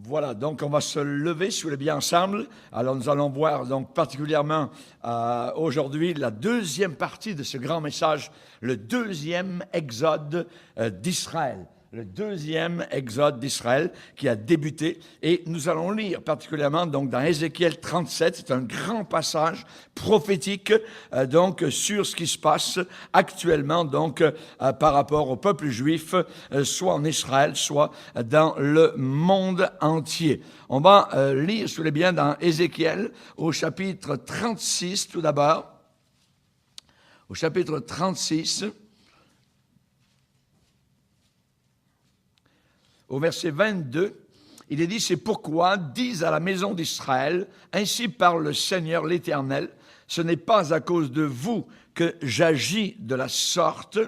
Voilà, donc on va se lever, si vous voulez bien, ensemble. Alors nous allons voir donc particulièrement aujourd'hui la deuxième partie de ce grand message, le deuxième exode d'Israël. Le deuxième exode d'Israël qui a débuté. Et nous allons lire particulièrement donc dans Ézéchiel 37, c'est un grand passage prophétique donc sur ce qui se passe actuellement donc par rapport au peuple juif, soit en Israël, soit dans le monde entier. On va lire, si vous voulez bien, dans Ézéchiel au chapitre 36 tout d'abord. Au chapitre 36. Au verset 22, il est dit, c'est pourquoi dis à la maison d'Israël, ainsi parle le Seigneur l'Éternel, ce n'est pas à cause de vous que j'agis de la sorte,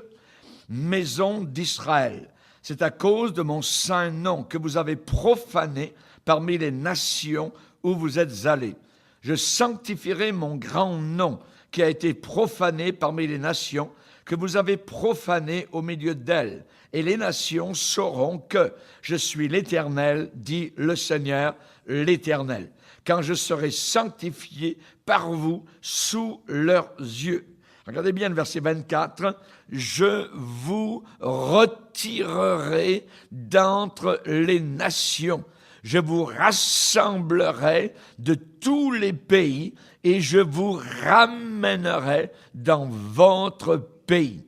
maison d'Israël. C'est à cause de mon saint nom que vous avez profané parmi les nations où vous êtes allés. Je sanctifierai mon grand nom qui a été profané parmi les nations, que vous avez profané au milieu d'elles. Et les nations sauront que je suis l'Éternel, dit le Seigneur l'Éternel, quand je serai sanctifié par vous sous leurs yeux. Regardez bien le verset 24. Je vous retirerai d'entre les nations. Je vous rassemblerai de tous les pays et je vous ramènerai dans votre pays.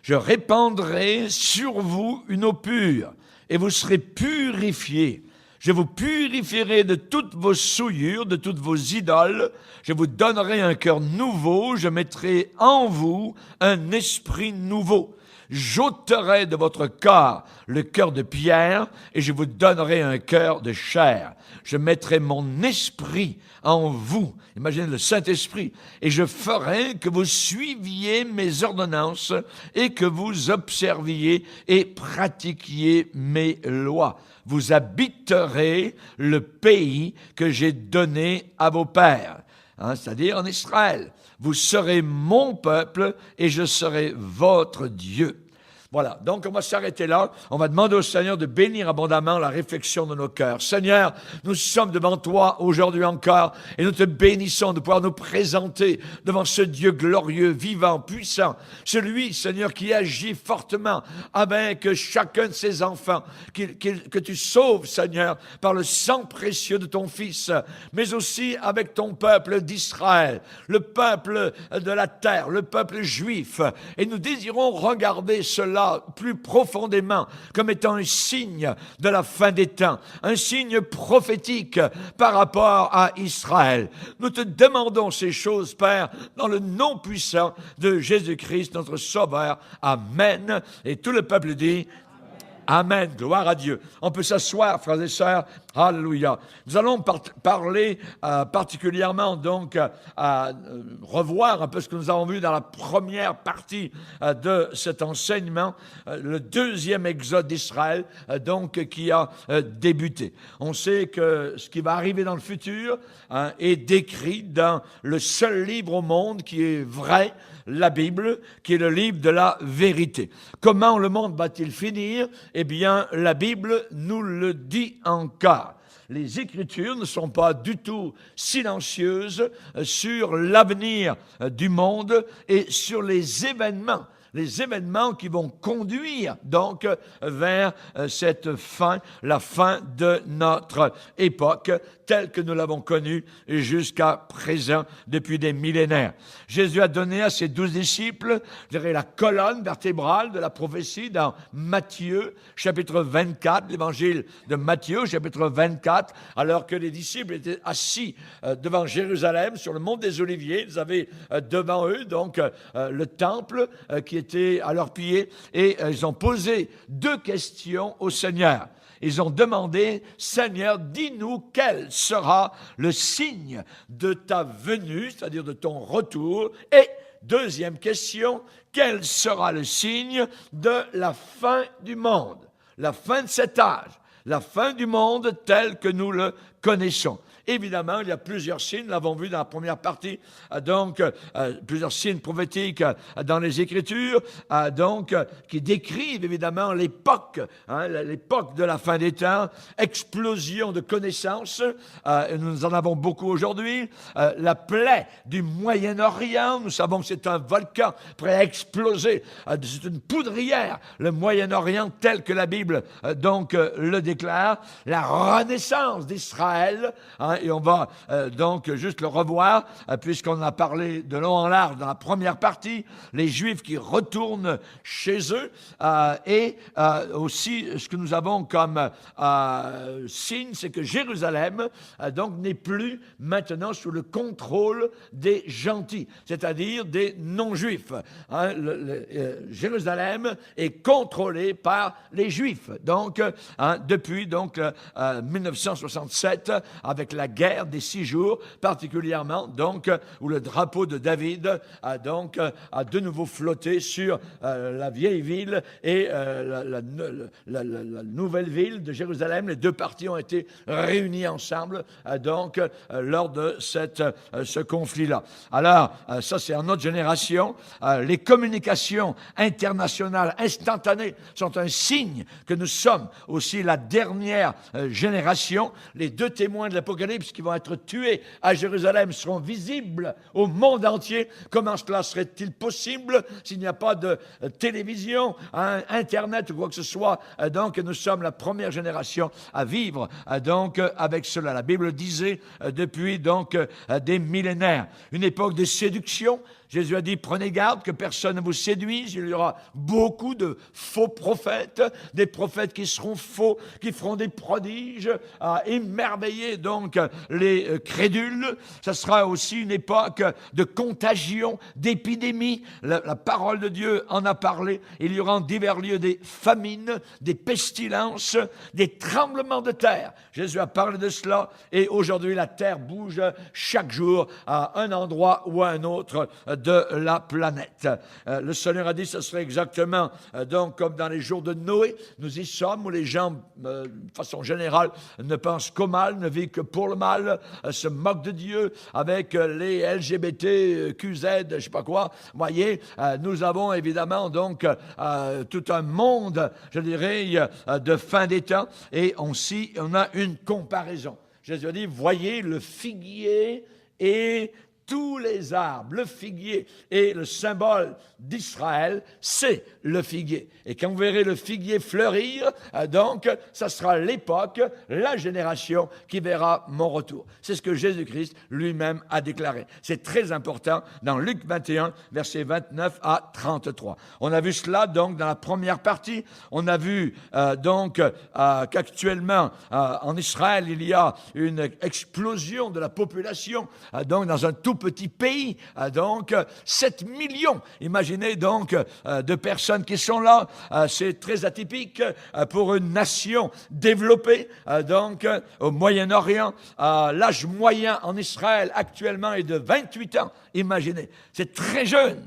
Je répandrai sur vous une eau pure, et vous serez purifiés. Je vous purifierai de toutes vos souillures, de toutes vos idoles. Je vous donnerai un cœur nouveau. Je mettrai en vous un esprit nouveau. J'ôterai de votre corps le cœur de pierre, et je vous donnerai un cœur de chair. Je mettrai mon esprit en vous, imaginez le Saint-Esprit, et je ferai que vous suiviez mes ordonnances et que vous observiez et pratiquiez mes lois. Vous habiterez le pays que j'ai donné à vos pères, c'est-à-dire en Israël. Vous serez mon peuple et je serai votre Dieu. Voilà, donc on va s'arrêter là. On va demander au Seigneur de bénir abondamment la réflexion de nos cœurs. Seigneur, nous sommes devant toi aujourd'hui encore et nous te bénissons de pouvoir nous présenter devant ce Dieu glorieux, vivant, puissant. Celui, Seigneur, qui agit fortement avec chacun de ses enfants. Que tu sauves, Seigneur, par le sang précieux de ton Fils, mais aussi avec ton peuple d'Israël, le peuple de la terre, le peuple juif. Et nous désirons regarder cela plus profondément comme étant un signe de la fin des temps, un signe prophétique par rapport à Israël. Nous te demandons ces choses, Père, dans le nom puissant de Jésus-Christ, notre Sauveur. Amen. Et tout le peuple dit Amen, gloire à Dieu. On peut s'asseoir, frères et sœurs. Alléluia. Nous allons parler particulièrement, donc, revoir un peu ce que nous avons vu dans la première partie de cet enseignement, le deuxième exode d'Israël, donc, qui a débuté. On sait que ce qui va arriver dans le futur est décrit dans le seul livre au monde qui est vrai, la Bible, qui est le livre de la vérité. Comment le monde va-t-il finir? Eh bien, la Bible nous le dit encore. Les Écritures ne sont pas du tout silencieuses sur l'avenir du monde et sur les événements qui vont conduire donc vers cette fin, la fin de notre époque, telle que nous l'avons connue jusqu'à présent depuis des millénaires. Jésus a donné à ses 12 disciples, je dirais, la colonne vertébrale de la prophétie dans Matthieu, chapitre 24, l'évangile de Matthieu, chapitre 24, alors que les disciples étaient assis devant Jérusalem, sur le mont des Oliviers. Ils avaient devant eux donc le temple qui était à leurs pieds, et ils ont posé 2 questions au Seigneur. Ils ont demandé, Seigneur, dis-nous quel sera le signe de ta venue, c'est-à-dire de ton retour. Et deuxième question, quel sera le signe de la fin du monde, la fin de cet âge? La fin du monde tel que nous le connaissons. Évidemment, il y a plusieurs signes, nous l'avons vu dans la première partie, donc plusieurs signes prophétiques dans les Écritures, qui décrivent évidemment l'époque, l'époque de la fin des temps, explosion de connaissances, nous en avons beaucoup aujourd'hui, la plaie du Moyen-Orient, nous savons que c'est un volcan prêt à exploser, c'est une poudrière, le Moyen-Orient tel que la Bible le déclare, la renaissance d'Israël, et on va donc juste le revoir, puisqu'on a parlé de long en large dans la première partie, les Juifs qui retournent chez eux, et aussi ce que nous avons comme signe, c'est que Jérusalem n'est plus maintenant sous le contrôle des gentils, c'est-à-dire des non-juifs. Jérusalem est contrôlée par les Juifs, depuis 1967, avec la guerre des 6 jours, particulièrement, où le drapeau de David a de nouveau flotté sur la vieille ville et la nouvelle ville de Jérusalem. Les deux parties ont été réunies ensemble, lors de ce conflit-là. Alors, ça, c'est en notre génération. Les communications internationales instantanées sont un signe que nous sommes aussi la dernière génération. Les 2 témoins de l'Apocalypse qui vont être tués à Jérusalem seront visibles au monde entier. Comment cela serait-il possible s'il n'y a pas de télévision, Internet ou quoi que ce soit? Nous sommes la première génération à vivre avec cela. La Bible disait depuis des millénaires. Une époque de séduction. Jésus a dit, prenez garde que personne ne vous séduise. Il y aura beaucoup de faux prophètes, des prophètes qui seront faux, qui feront des prodiges, à émerveiller les crédules. Ce sera aussi une époque de contagion, d'épidémie. La parole de Dieu en a parlé. Il y aura en divers lieux des famines, des pestilences, des tremblements de terre. Jésus a parlé de cela et aujourd'hui la terre bouge chaque jour à un endroit ou à un autre de la planète. Le Seigneur a dit que ce serait exactement comme dans les jours de Noé. Nous y sommes où les gens, de façon générale, ne pensent qu'au mal, ne vivent que pour le mal, se moquent de Dieu avec les LGBT, QZ, je ne sais pas quoi. Vous voyez, nous avons évidemment tout un monde, je dirais, de fin des temps et on a une comparaison. Jésus a dit, voyez le figuier et tous les arbres, le figuier est le symbole d'Israël, c'est le figuier. Et quand vous verrez le figuier fleurir, ça sera l'époque, la génération qui verra mon retour. C'est ce que Jésus-Christ lui-même a déclaré. C'est très important dans Luc 21, versets 29 à 33. On a vu cela dans la première partie. On a vu qu'actuellement en Israël, il y a une explosion de la population, dans un tout petit pays, 7 millions. Imaginez de personnes qui sont là. C'est très atypique pour une nation développée, au Moyen-Orient. L'âge moyen en Israël actuellement est de 28 ans. Imaginez, c'est très jeune.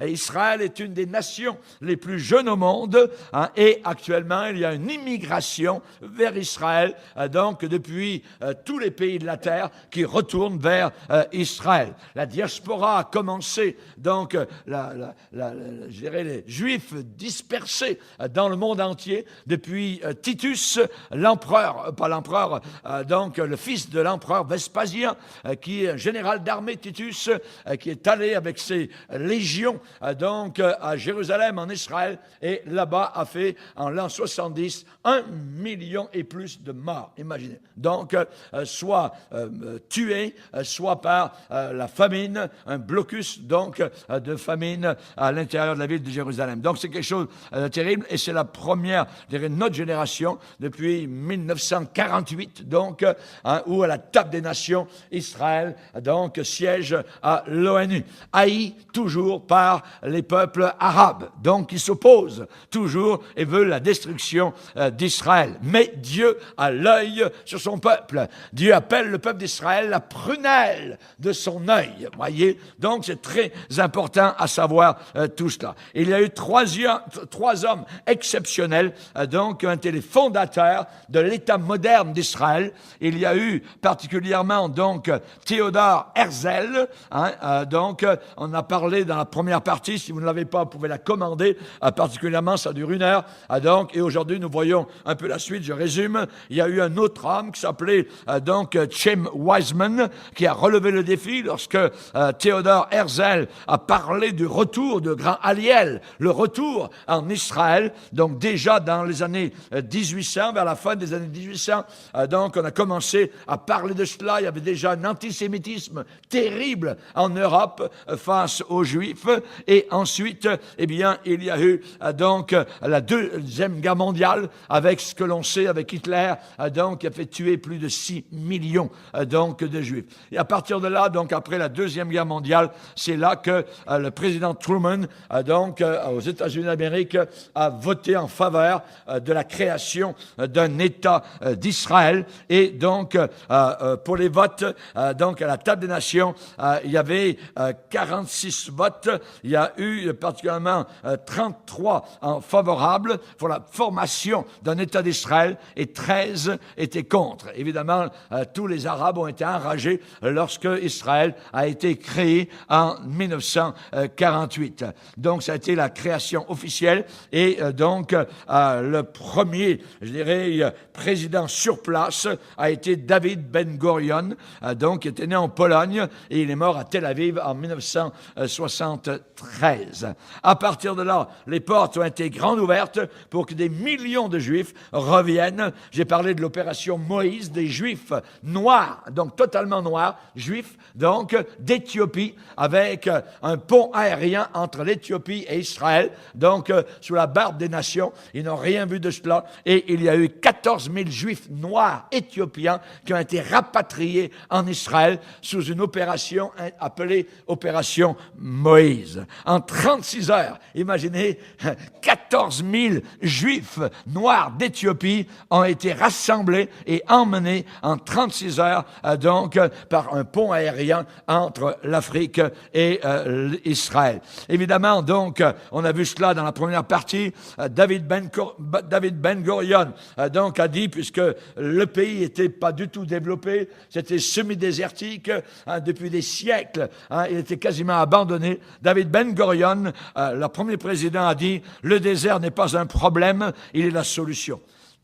Israël est une des nations les plus jeunes au monde, et actuellement, il y a une immigration vers Israël, depuis tous les pays de la terre qui retournent vers Israël. La diaspora a commencé, je dirais les Juifs dispersés dans le monde entier depuis Titus, le fils de l'empereur Vespasien, qui est général d'armée Titus, qui est allé avec ses légions à Jérusalem en Israël et là-bas a fait en l'an 70 1 million et plus de morts. Imaginez. Soit tués, soit par la famine, un blocus de famine à l'intérieur de la ville de Jérusalem. C'est quelque chose de terrible et c'est la première, je dirais, notre génération depuis 1948, où à la table des nations, Israël siège à l'ONU, haï toujours par les peuples arabes, qui s'opposent toujours et veulent la destruction d'Israël. Mais Dieu a l'œil sur son peuple. Dieu appelle le peuple d'Israël la prunelle de son œil. Voyez, donc c'est très important à savoir tout cela. Il y a eu trois hommes exceptionnels, donc qui ont été les fondateurs de l'État moderne d'Israël. Il y a eu particulièrement donc Théodore Herzl. Donc on a parlé dans la première partie. Si vous ne l'avez pas, vous pouvez la commander. Particulièrement, ça dure 1 heure. Donc, et aujourd'hui, nous voyons un peu la suite. Je résume. Il y a eu un autre homme qui s'appelait donc Chaim Weizmann, qui a relevé le défi lorsque Théodore Herzl a parlé du retour de grand Aliel, le retour en Israël. Donc déjà dans les années 1800, vers la fin des années 1800, donc on a commencé à parler de cela. Il y avait déjà un antisémitisme terrible en Europe face aux Juifs. Et ensuite, eh bien, il y a eu donc la Deuxième Guerre mondiale avec ce que l'on sait avec Hitler, donc qui a fait tuer plus de 6 millions donc de Juifs. Et à partir de là, donc après la Deuxième Guerre mondiale, c'est là que le président Truman, donc aux États-Unis d'Amérique, a voté en faveur de la création d'un État d'Israël. Et donc pour les votes, donc à la table des nations, il y avait 46 votes. Il y a eu particulièrement 33 en favorables pour la formation d'un État d'Israël et 13 étaient contre. Évidemment, tous les Arabes ont été enragés lorsque Israël a été créé en 1948. Donc, ça a été la création officielle et donc le premier, je dirais, président sur place a été David Ben Gurion, donc qui était né en Pologne et il est mort à Tel Aviv en 1973. À partir de là, les portes ont été grandes ouvertes pour que des millions de Juifs reviennent. J'ai parlé de l'opération Moïse, des Juifs noirs, donc totalement noirs, Juifs, donc d'Éthiopie, avec un pont aérien entre l'Éthiopie et Israël, donc sous la barbe des nations. Ils n'ont rien vu de cela. Et il y a eu 14 000 Juifs noirs éthiopiens qui ont été rapatriés en Israël sous une opération appelée Opération Moïse. En 36 heures, imaginez, 14 000 Juifs noirs d'Éthiopie ont été rassemblés et emmenés en 36 heures, donc par un pont aérien entre l'Afrique et Israël. Évidemment, donc, on a vu cela dans la première partie. David Ben Gurion donc a dit, puisque le pays n'était pas du tout développé, c'était semi-désertique depuis des siècles, il était quasiment abandonné. David Ben Gurion, le premier président, a dit « Le désert n'est pas un problème, il est la solution.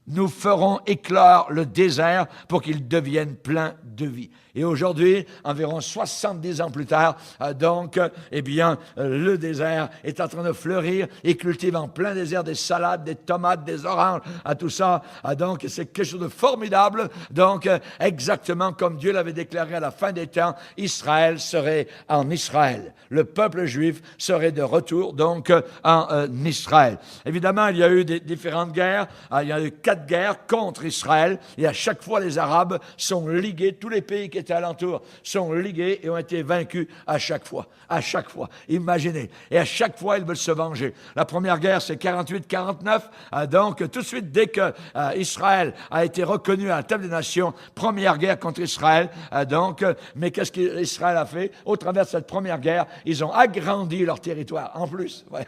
Nous ferons éclore le désert pour qu'il devienne plein de vie. » Et aujourd'hui, environ 70 ans plus tard, donc, eh bien, le désert est en train de fleurir et cultive en plein désert des salades, des tomates, des oranges, tout ça. Donc, c'est quelque chose de formidable. Donc, exactement comme Dieu l'avait déclaré à la fin des temps, Israël serait en Israël. Le peuple juif serait de retour, donc, en Israël. Évidemment, il y a eu différentes guerres. Il y a eu 4 guerres contre Israël. Et à chaque fois, les Arabes sont ligués, tous les pays qui étaient alentour sont ligués et ont été vaincus à chaque fois. À chaque fois. Imaginez. Et à chaque fois, ils veulent se venger. La première guerre, c'est 48-49. Donc, tout de suite, dès que Israël a été reconnu à la table des nations, première guerre contre Israël. Donc, mais qu'est-ce qu'Israël a fait? Au travers de cette première guerre, ils ont agrandi leur territoire. En plus. Ouais.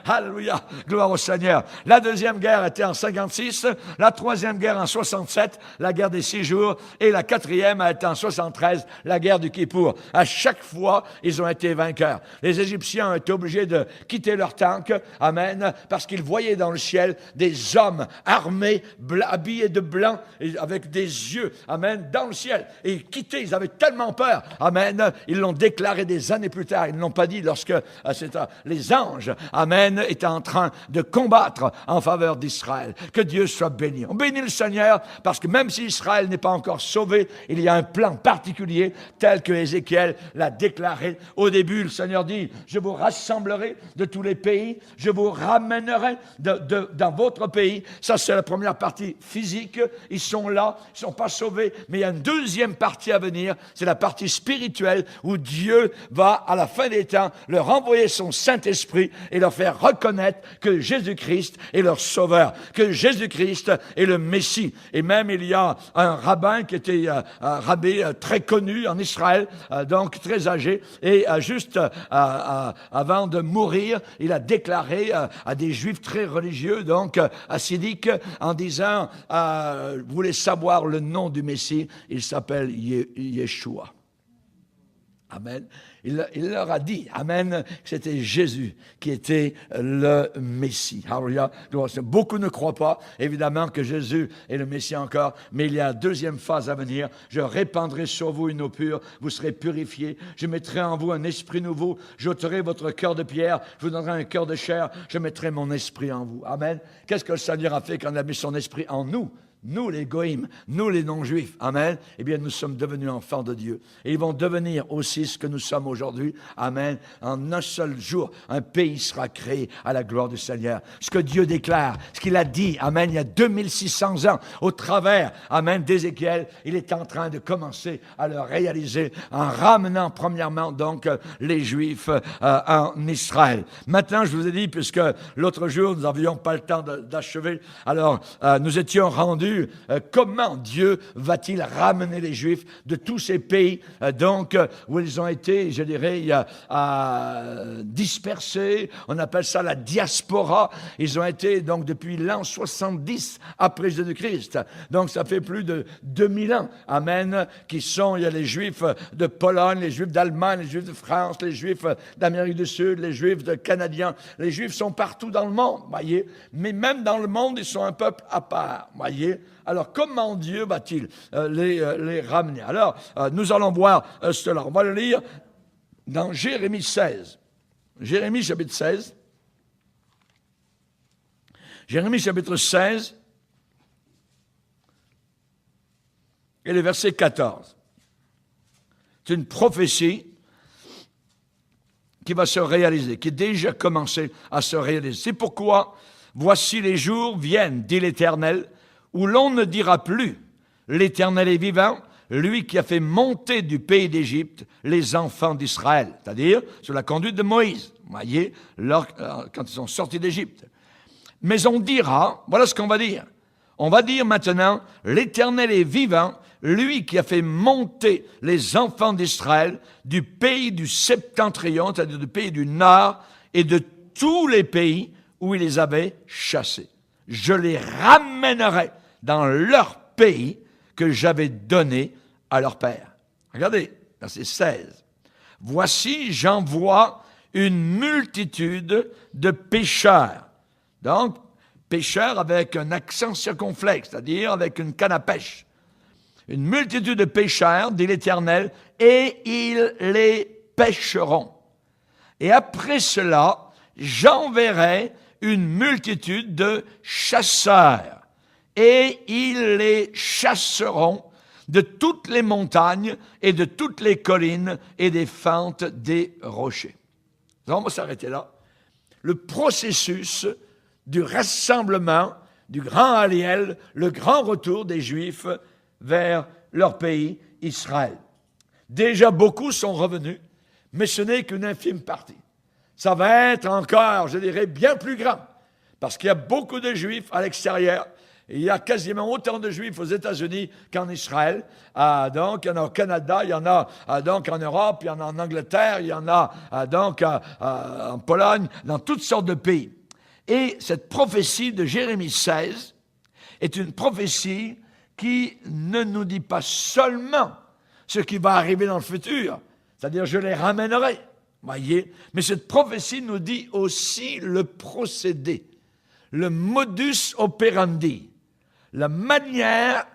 Alléluia. Gloire au Seigneur. La deuxième guerre était en 56. La troisième guerre en 67. La guerre des 6 jours. Et la quatrième a été en 73, la guerre du Kippour. À chaque fois, ils ont été vainqueurs. Les Égyptiens ont été obligés de quitter leur tank, amen, parce qu'ils voyaient dans le ciel des hommes armés, habillés de blanc, avec des yeux, amen, dans le ciel. Et ils quittaient, ils avaient tellement peur, amen, ils l'ont déclaré des années plus tard. Ils ne l'ont pas dit lorsque les anges, amen, étaient en train de combattre en faveur d'Israël. Que Dieu soit béni. On bénit le Seigneur, parce que même si Israël n'est pas encore sauvé, il y a un plan particulier tel que Ézéchiel l'a déclaré. Au début, le Seigneur dit, je vous rassemblerai de tous les pays, je vous ramènerai dans votre pays. Ça, c'est la première partie physique. Ils sont là, ils ne sont pas sauvés, mais il y a une deuxième partie à venir, c'est la partie spirituelle où Dieu va, à la fin des temps, leur envoyer son Saint-Esprit et leur faire reconnaître que Jésus-Christ est leur sauveur, que Jésus-Christ est le Messie. Et même, il y a un rabbin qui était rabbin était très connu en Israël, donc très âgé, et juste avant de mourir, il a déclaré à des Juifs très religieux, donc hassidiques, en disant, vous voulez savoir le nom du Messie, il s'appelle Yeshua. Amen. Il leur a dit, amen, que c'était Jésus qui était le Messie. Alléluia. Beaucoup ne croient pas, évidemment, que Jésus est le Messie encore, mais il y a une deuxième phase à venir. Je répandrai sur vous une eau pure, vous serez purifiés. Je mettrai en vous un esprit nouveau. J'ôterai votre cœur de pierre, je vous donnerai un cœur de chair. Je mettrai mon esprit en vous. Amen. Qu'est-ce que le Seigneur a fait quand il a mis son esprit en nous? Nous, les goïms, nous, les non-juifs, amen, eh bien, nous sommes devenus enfants de Dieu. Et ils vont devenir aussi ce que nous sommes aujourd'hui, amen. En un seul jour, un pays sera créé à la gloire du Seigneur. Ce que Dieu déclare, ce qu'il a dit, amen, il y a 2600 ans, au travers, amen, d'Ézéchiel, il est en train de commencer à le réaliser en ramenant, premièrement, donc, les Juifs en Israël. Maintenant, je vous ai dit, puisque l'autre jour, nous n'avions pas le temps d'achever, alors, nous étions rendus comment Dieu va-t-il ramener les Juifs de tous ces pays donc où ils ont été, je dirais, dispersés. On appelle ça la diaspora. Ils ont été donc depuis l'an 70 après Jésus-Christ. Donc ça fait plus de 2000 ans. Amen. Qui sont, il y a les Juifs de Pologne, les Juifs d'Allemagne, les Juifs de France, les Juifs d'Amérique du Sud, les Juifs de Canadiens. Les Juifs sont partout dans le monde, voyez. Mais même dans le monde, ils sont un peuple à part, voyez. Alors, comment Dieu va-t-il les ramener? Alors, nous allons voir cela. On va le lire dans Jérémie 16. Jérémie chapitre 16. Jérémie chapitre 16 et le verset 14. C'est une prophétie qui va se réaliser, qui a déjà commencé à se réaliser. C'est pourquoi, voici les jours viennent, dit l'Éternel, où l'on ne dira plus, l'Éternel est vivant, lui qui a fait monter du pays d'Égypte les enfants d'Israël, c'est-à-dire sous la conduite de Moïse, vous voyez, quand ils sont sortis d'Égypte. Mais on dira, voilà ce qu'on va dire, on va dire maintenant, l'Éternel est vivant, lui qui a fait monter les enfants d'Israël du pays du septentrion, c'est-à-dire du pays du nord, et de tous les pays où il les avait chassés. Je les ramènerai dans leur pays que j'avais donné à leur père. Regardez, verset 16. Voici, j'envoie une multitude de pécheurs. Donc, pécheurs avec un accent circonflexe, c'est-à-dire avec une canne à pêche. Une multitude de pécheurs, dit l'Éternel, et ils les pêcheront. Et après cela, j'enverrai une multitude de chasseurs, et ils les chasseront de toutes les montagnes et de toutes les collines et des fentes des rochers. Donc, on va s'arrêter là. Le processus du rassemblement du grand Ariel, le grand retour des Juifs vers leur pays, Israël. Déjà, beaucoup sont revenus, mais ce n'est qu'une infime partie. Ça va être encore, je dirais, bien plus grand, parce qu'il y a beaucoup de Juifs à l'extérieur. Il y a quasiment autant de Juifs aux États-Unis qu'en Israël. Donc, il y en a au Canada, il y en a donc en Europe, il y en a en Angleterre, il y en a donc en Pologne, dans toutes sortes de pays. Et cette prophétie de Jérémie 16 est une prophétie qui ne nous dit pas seulement ce qui va arriver dans le futur, c'est-à-dire je les ramènerai, voyez, mais cette prophétie nous dit aussi le procédé, le modus operandi, la manière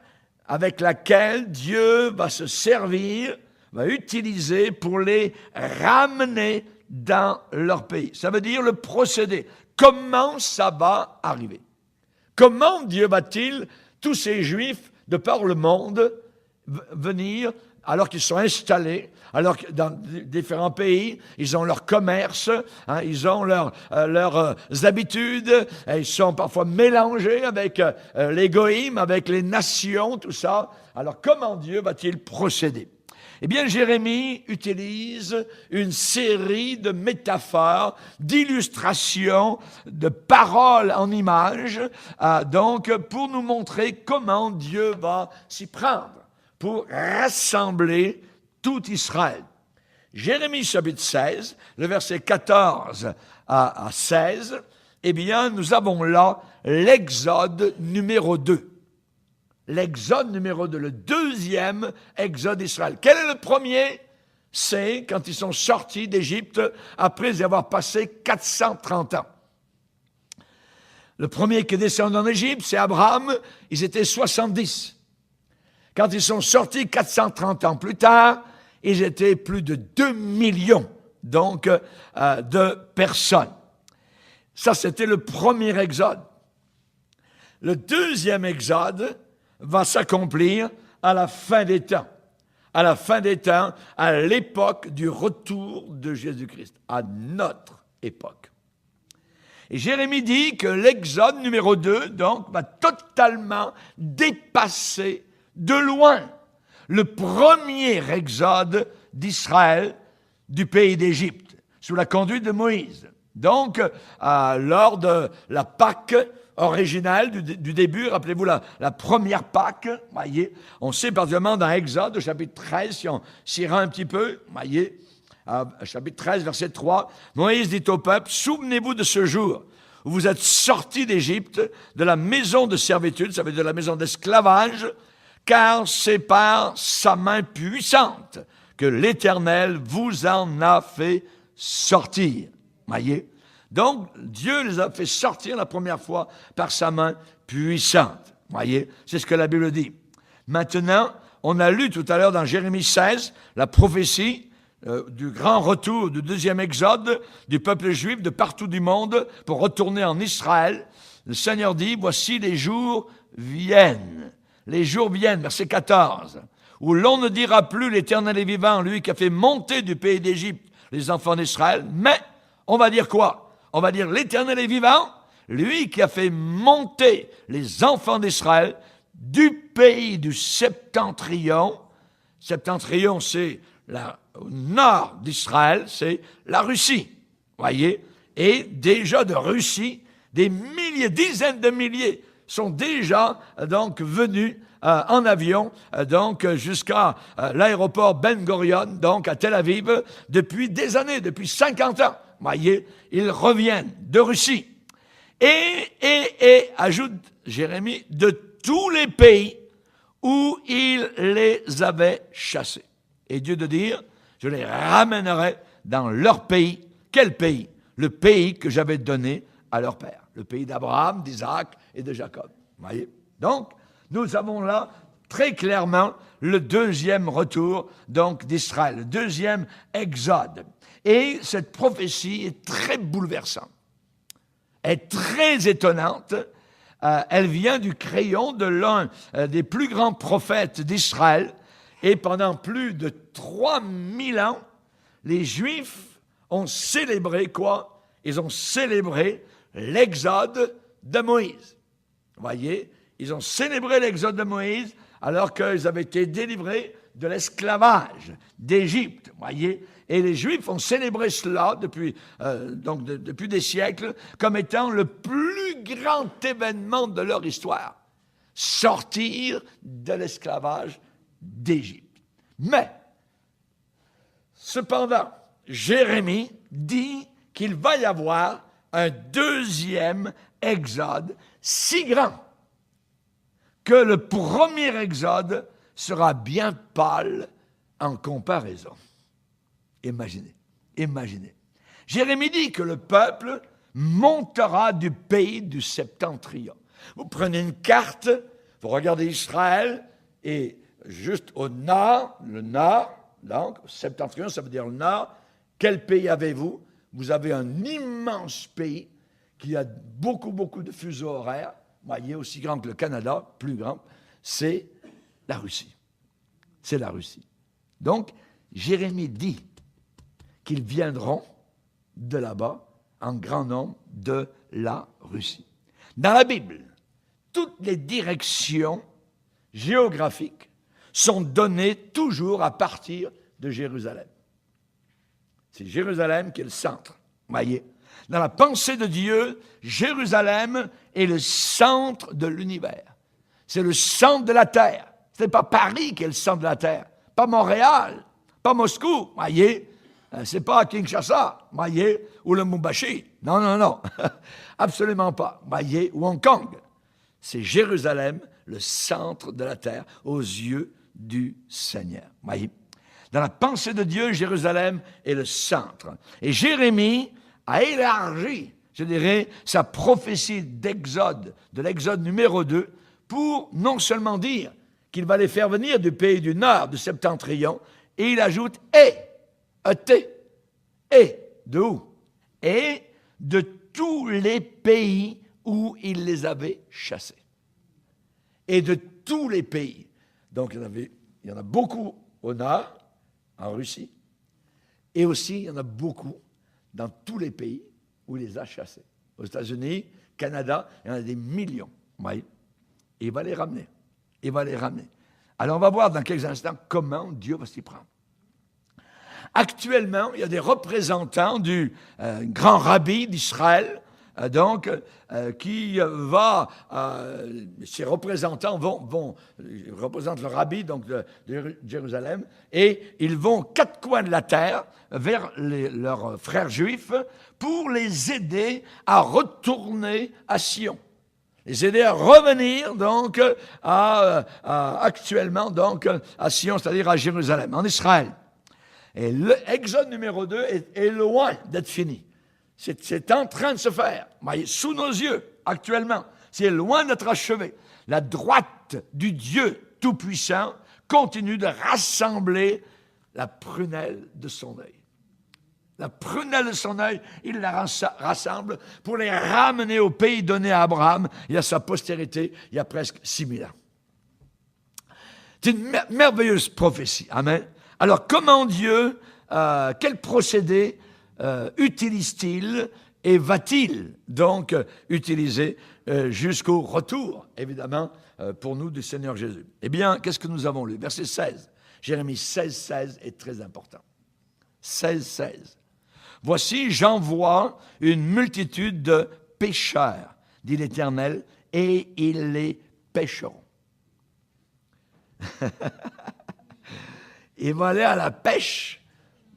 avec laquelle Dieu va se servir, va utiliser pour les ramener dans leur pays. Ça veut dire le procédé. Comment ça va arriver? Comment Dieu va-t-il, tous ces Juifs de par le monde, venir, alors qu'ils sont installés, alors que dans différents pays, ils ont leur commerce, ils ont leurs habitudes, ils sont parfois mélangés avec les goïms, avec les nations, tout ça. Alors comment Dieu va-t-il procéder? Eh bien, Jérémie utilise une série de métaphores, d'illustrations, de paroles en images, donc pour nous montrer comment Dieu va s'y prendre, pour rassembler tout Israël. Jérémie chapitre 16, le verset 14 à 16, eh bien, nous avons là l'exode numéro 2. L'exode numéro 2, le deuxième exode d'Israël. Quel est le premier? C'est quand ils sont sortis d'Égypte après y avoir passé 430 ans. Le premier qui est descendu en Égypte, c'est Abraham, ils étaient 70. Quand ils sont sortis 430 ans plus tard, ils étaient plus de 2 millions donc, de personnes. Ça, c'était le premier exode. Le deuxième exode va s'accomplir à la fin des temps. À la fin des temps, à l'époque du retour de Jésus-Christ, à notre époque. Et Jérémie dit que l'exode numéro 2, donc, va totalement dépasser de loin le premier exode d'Israël du pays d'Égypte, sous la conduite de Moïse. Donc, lors de la Pâque originale du début, rappelez-vous la première Pâque, voyez, on sait particulièrement dans Exode, au chapitre 13, si on s'y rend un petit peu, voyez, chapitre 13, verset 3, Moïse dit au peuple, « Souvenez-vous de ce jour où vous êtes sortis d'Égypte, de la maison de servitude, ça veut dire de la maison d'esclavage, car c'est par sa main puissante que l'Éternel vous en a fait sortir. » Voyez? Donc, Dieu les a fait sortir la première fois par sa main puissante. Voyez? C'est ce que la Bible dit. Maintenant, on a lu tout à l'heure dans Jérémie 16, la prophétie du grand retour du deuxième exode du peuple juif de partout du monde pour retourner en Israël. Le Seigneur dit, voici les jours viennent. Les jours viennent, verset 14, où l'on ne dira plus l'Éternel est vivant, lui qui a fait monter du pays d'Égypte les enfants d'Israël, mais on va dire quoi? On va dire l'Éternel est vivant, lui qui a fait monter les enfants d'Israël du pays du septentrion. Septentrion, c'est au nord d'Israël, c'est la Russie, voyez? Et déjà de Russie, des milliers, dizaines de milliers sont déjà donc venus en avion donc jusqu'à l'aéroport Ben Gurion, donc à Tel Aviv, depuis des années, depuis 50 ans. Voyez, ils reviennent de Russie. Et ajoute Jérémie, de tous les pays où il les avait chassés. Et Dieu de dire, je les ramènerai dans leur pays. Quel pays? Le pays que j'avais donné à leur père. Le pays d'Abraham, d'Isaac et de Jacob. Voyez? Donc, nous avons là très clairement le deuxième retour donc d'Israël, le deuxième exode. Et cette prophétie est très bouleversante, est très étonnante. Elle vient du crayon de l'un des plus grands prophètes d'Israël. Et pendant plus de 3000 ans, les Juifs ont célébré quoi? Ils ont célébré l'exode de Moïse. Vous voyez? Ils ont célébré l'exode de Moïse alors qu'ils avaient été délivrés de l'esclavage d'Égypte. Voyez? Et les Juifs ont célébré cela depuis des siècles comme étant le plus grand événement de leur histoire. Sortir de l'esclavage d'Égypte. Mais, cependant, Jérémie dit qu'il va y avoir un deuxième exode si grand que le premier exode sera bien pâle en comparaison. Imaginez. Jérémie dit que le peuple montera du pays du septentrion. Vous prenez une carte, vous regardez Israël, et juste au nord, le nord, donc septentrion, ça veut dire le nord, quel pays avez-vous? Vous avez un immense pays qui a beaucoup de fuseaux horaires, voyez, aussi grand que le Canada, plus grand, c'est la Russie. C'est la Russie. Donc, Jérémie dit qu'ils viendront de là-bas en grand nombre de la Russie. Dans la Bible, toutes les directions géographiques sont données toujours à partir de Jérusalem. C'est Jérusalem qui est le centre, voyez. Dans la pensée de Dieu, Jérusalem est le centre de l'univers. C'est le centre de la terre. Ce n'est pas Paris qui est le centre de la terre, pas Montréal, pas Moscou, voyez. C'est pas Kinshasa, voyez, ou le Mumbashi. Non, non, non, absolument pas. Voyez, ou Hong Kong. C'est Jérusalem, le centre de la terre, aux yeux du Seigneur. Voyez. Dans la pensée de Dieu, Jérusalem est le centre. Et Jérémie a élargi, je dirais, sa prophétie d'Exode, de l'Exode numéro 2, pour non seulement dire qu'il va les faire venir du pays du Nord, du Septentrion, et il ajoute « et ». Et de où? Et de tous les pays où il les avait chassés. Et de tous les pays. Donc il y en a beaucoup au nord, en Russie, et aussi il y en a beaucoup dans tous les pays où il les a chassés. Aux États-Unis, Canada, il y en a des millions. Oui. Et il va les ramener. Il va les ramener. Alors on va voir dans quelques instants comment Dieu va s'y prendre. Actuellement, il y a des représentants du grand rabbi d'Israël, ces représentants représentent le rabbi donc, de Jérusalem, et ils vont aux quatre coins de la terre vers leurs frères juifs pour les aider à retourner à Sion. Les aider à revenir donc actuellement donc à Sion, c'est-à-dire à Jérusalem, en Israël. Et l'Exode numéro 2 est loin d'être fini. C'est en train de se faire, sous nos yeux, actuellement. C'est loin d'être achevé. La droite du Dieu Tout-Puissant continue de rassembler la prunelle de son œil. La prunelle de son œil, il la rassemble pour les ramener au pays donné à Abraham et à sa postérité il y a presque 6000 ans. C'est une merveilleuse prophétie. Amen. Alors, comment Dieu, quel procédé utilise-t-il et va-t-il donc utiliser jusqu'au retour, évidemment, pour nous du Seigneur Jésus? Eh bien, qu'est-ce que nous avons lu? Verset 16. Jérémie 16, 16 est très important. 16, 16. Voici, j'envoie une multitude de pécheurs, dit l'Éternel, et ils les pêcheront. Il va aller à la pêche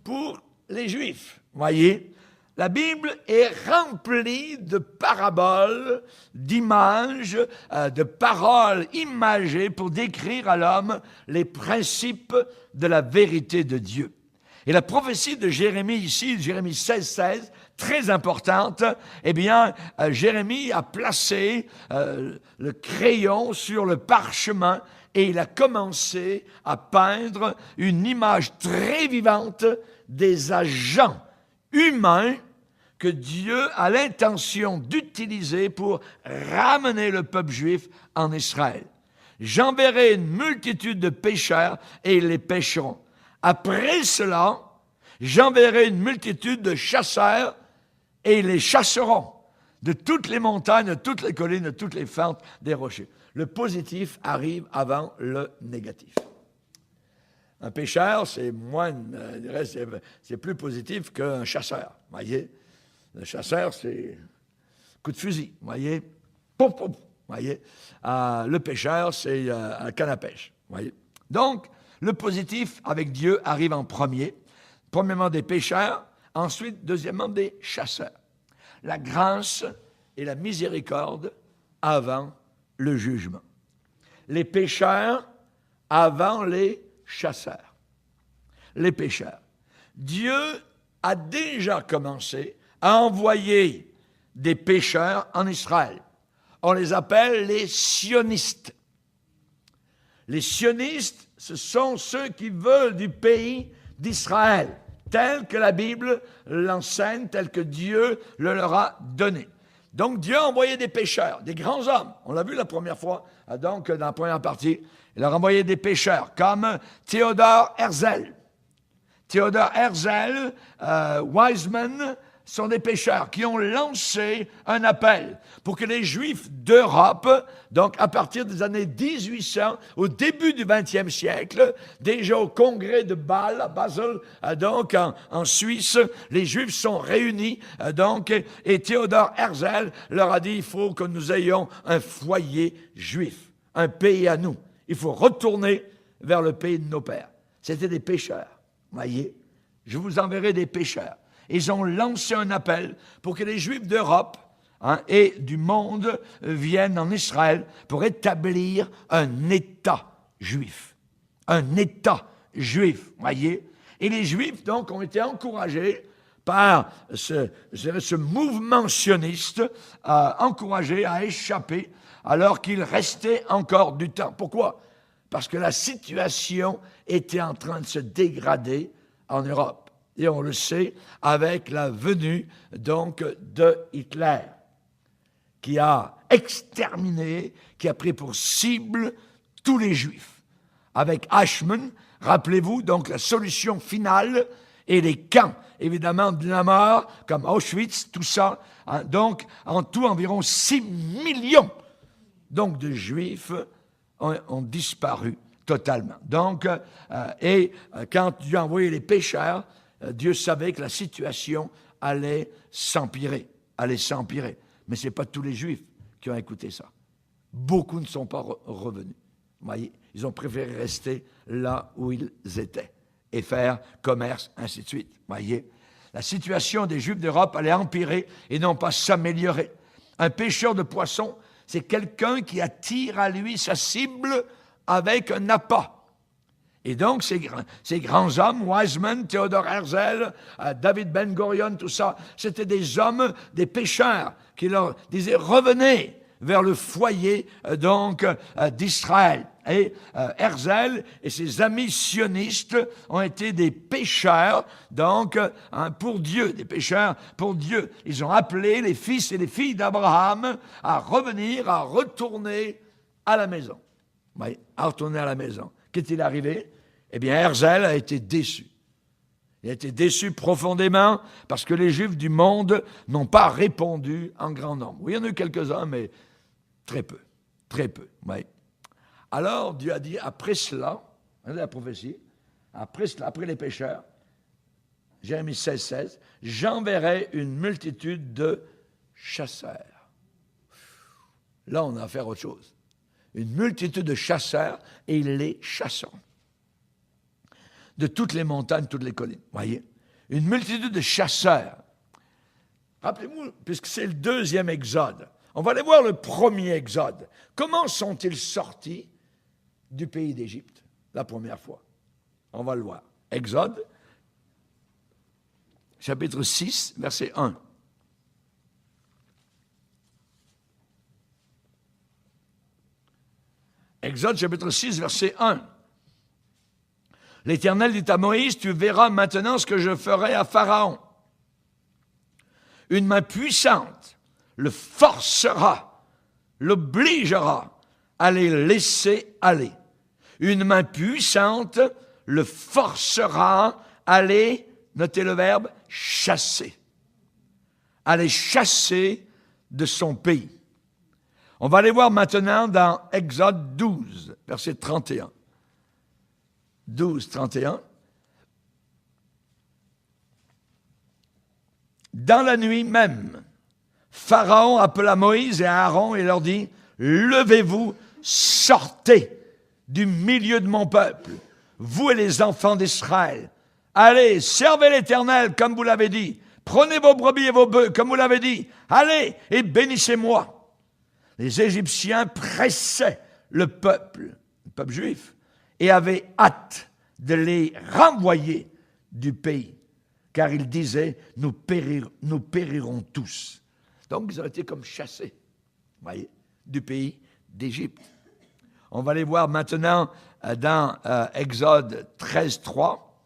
pour les Juifs. Voyez, la Bible est remplie de paraboles, d'images, de paroles imagées pour décrire à l'homme les principes de la vérité de Dieu. Et la prophétie de Jérémie ici, Jérémie 16, 16, très importante, eh bien, Jérémie a placé le crayon sur le parchemin et il a commencé à peindre une image très vivante des agents humains que Dieu a l'intention d'utiliser pour ramener le peuple juif en Israël. J'enverrai une multitude de pécheurs et ils les pêcheront. Après cela, j'enverrai une multitude de chasseurs et ils les chasseront de toutes les montagnes, de toutes les collines, de toutes les fentes des rochers. Le positif arrive avant le négatif. Un pêcheur, c'est plus positif qu'un chasseur. Voyez, le chasseur, c'est coup de fusil. Voyez, pouf, pouf. Voyez, le pêcheur, c'est un canne à pêche. Voyez. Donc, le positif avec Dieu arrive en premier. Premièrement des pêcheurs, ensuite, deuxièmement, des chasseurs. La grâce et la miséricorde avant le jugement. Les pécheurs avant les chasseurs. Les pécheurs. Dieu a déjà commencé à envoyer des pécheurs en Israël. On les appelle les sionistes. Les sionistes, ce sont ceux qui veulent du pays d'Israël, tel que la Bible l'enseigne, tel que Dieu le leur a donné. Donc Dieu a envoyé des pécheurs, des grands hommes. On l'a vu la première fois, donc dans la première partie. Il a envoyé des pécheurs comme Théodore Herzl. Théodore Herzl, Wiseman, sont des pécheurs qui ont lancé un appel pour que les Juifs d'Europe, donc à partir des années 1800, au début du 20e siècle, déjà au congrès de Bâle, à Basel, donc en Suisse, les Juifs sont réunis, et Théodore Herzl leur a dit, il faut que nous ayons un foyer juif, un pays à nous. Il faut retourner vers le pays de nos pères. C'était des pécheurs. Voyez, je vous enverrai des pécheurs. Ils ont lancé un appel pour que les Juifs d'Europe et du monde viennent en Israël pour établir un État juif. Un État juif, voyez. Et les Juifs, donc, ont été encouragés par ce mouvement sioniste, encouragés à échapper alors qu'il restait encore du temps. Pourquoi? Parce que la situation était en train de se dégrader en Europe. Et on le sait avec la venue donc de Hitler, qui a exterminé, qui a pris pour cible tous les Juifs. Avec Eichmann, rappelez-vous, donc la solution finale et les camps, évidemment, de la mort, comme Auschwitz, tout ça. Donc, en tout, environ 6 millions donc, de Juifs ont disparu totalement. Donc, quand Dieu a envoyé les pécheurs, Dieu savait que la situation allait s'empirer. Mais ce n'est pas tous les Juifs qui ont écouté ça. Beaucoup ne sont pas revenus. Vous voyez, ils ont préféré rester là où ils étaient et faire commerce, ainsi de suite. Vous voyez, la situation des Juifs d'Europe allait empirer et non pas s'améliorer. Un pêcheur de poissons, c'est quelqu'un qui attire à lui sa cible avec un appât. Et donc, ces grands hommes, Weizmann, Theodor Herzl, David Ben Gurion, tout ça, c'était des hommes, des pêcheurs, qui leur disaient « revenez vers le foyer d'Israël ». Et Herzl et ses amis sionistes ont été des pêcheurs, donc, pour Dieu, des pêcheurs pour Dieu. Ils ont appelé les fils et les filles d'Abraham à revenir, à retourner à la maison. Oui, à retourner à la maison. Qu'est-il arrivé? Eh bien, Herzl a été déçu. Il a été déçu profondément parce que les Juifs du monde n'ont pas répondu en grand nombre. Oui, il y en a eu quelques-uns, mais très peu. Très peu, oui. Alors, Dieu a dit, après cela, la prophétie, après les pécheurs, Jérémie 16, j'enverrai une multitude de chasseurs. Là, on a affaire à autre chose. Une multitude de chasseurs, et ils les chasseront. De toutes les montagnes, toutes les collines. Voyez, une multitude de chasseurs. Rappelez-vous, puisque c'est le deuxième exode, on va aller voir le premier exode. Comment sont-ils sortis du pays d'Égypte la première fois? On va le voir. Exode, chapitre 6, verset 1. Exode, chapitre 6, verset 1. L'Éternel dit à Moïse, tu verras maintenant ce que je ferai à Pharaon. Une main puissante le forcera, l'obligera à les laisser aller. Une main puissante le forcera à les, notez le verbe, chasser. À les chasser de son pays. On va aller voir maintenant dans Exode 12, verset 31. 12, 31. Dans la nuit même, Pharaon appela Moïse et Aaron et leur dit, levez-vous, sortez du milieu de mon peuple, vous et les enfants d'Israël. Allez, servez l'Éternel comme vous l'avez dit. Prenez vos brebis et vos bœufs comme vous l'avez dit. Allez et bénissez-moi. Les Égyptiens pressaient le peuple juif, et avaient hâte de les renvoyer du pays, car ils disaient, nous périrons tous. Donc, ils ont été comme chassés, voyez, du pays d'Égypte. On va les voir maintenant dans Exode 13, 3.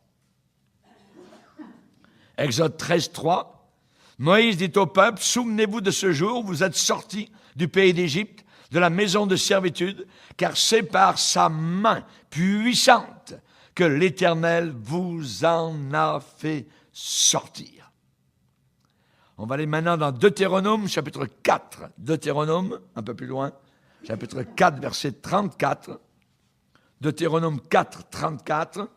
Exode 13, 3. Moïse dit au peuple, souvenez-vous de ce jour, vous êtes sortis du pays d'Égypte, de la maison de servitude, car c'est par sa main puissante que l'Éternel vous en a fait sortir. On va aller maintenant dans Deutéronome, chapitre 4. Deutéronome, un peu plus loin, chapitre 4, verset 34. Deutéronome 4, 34.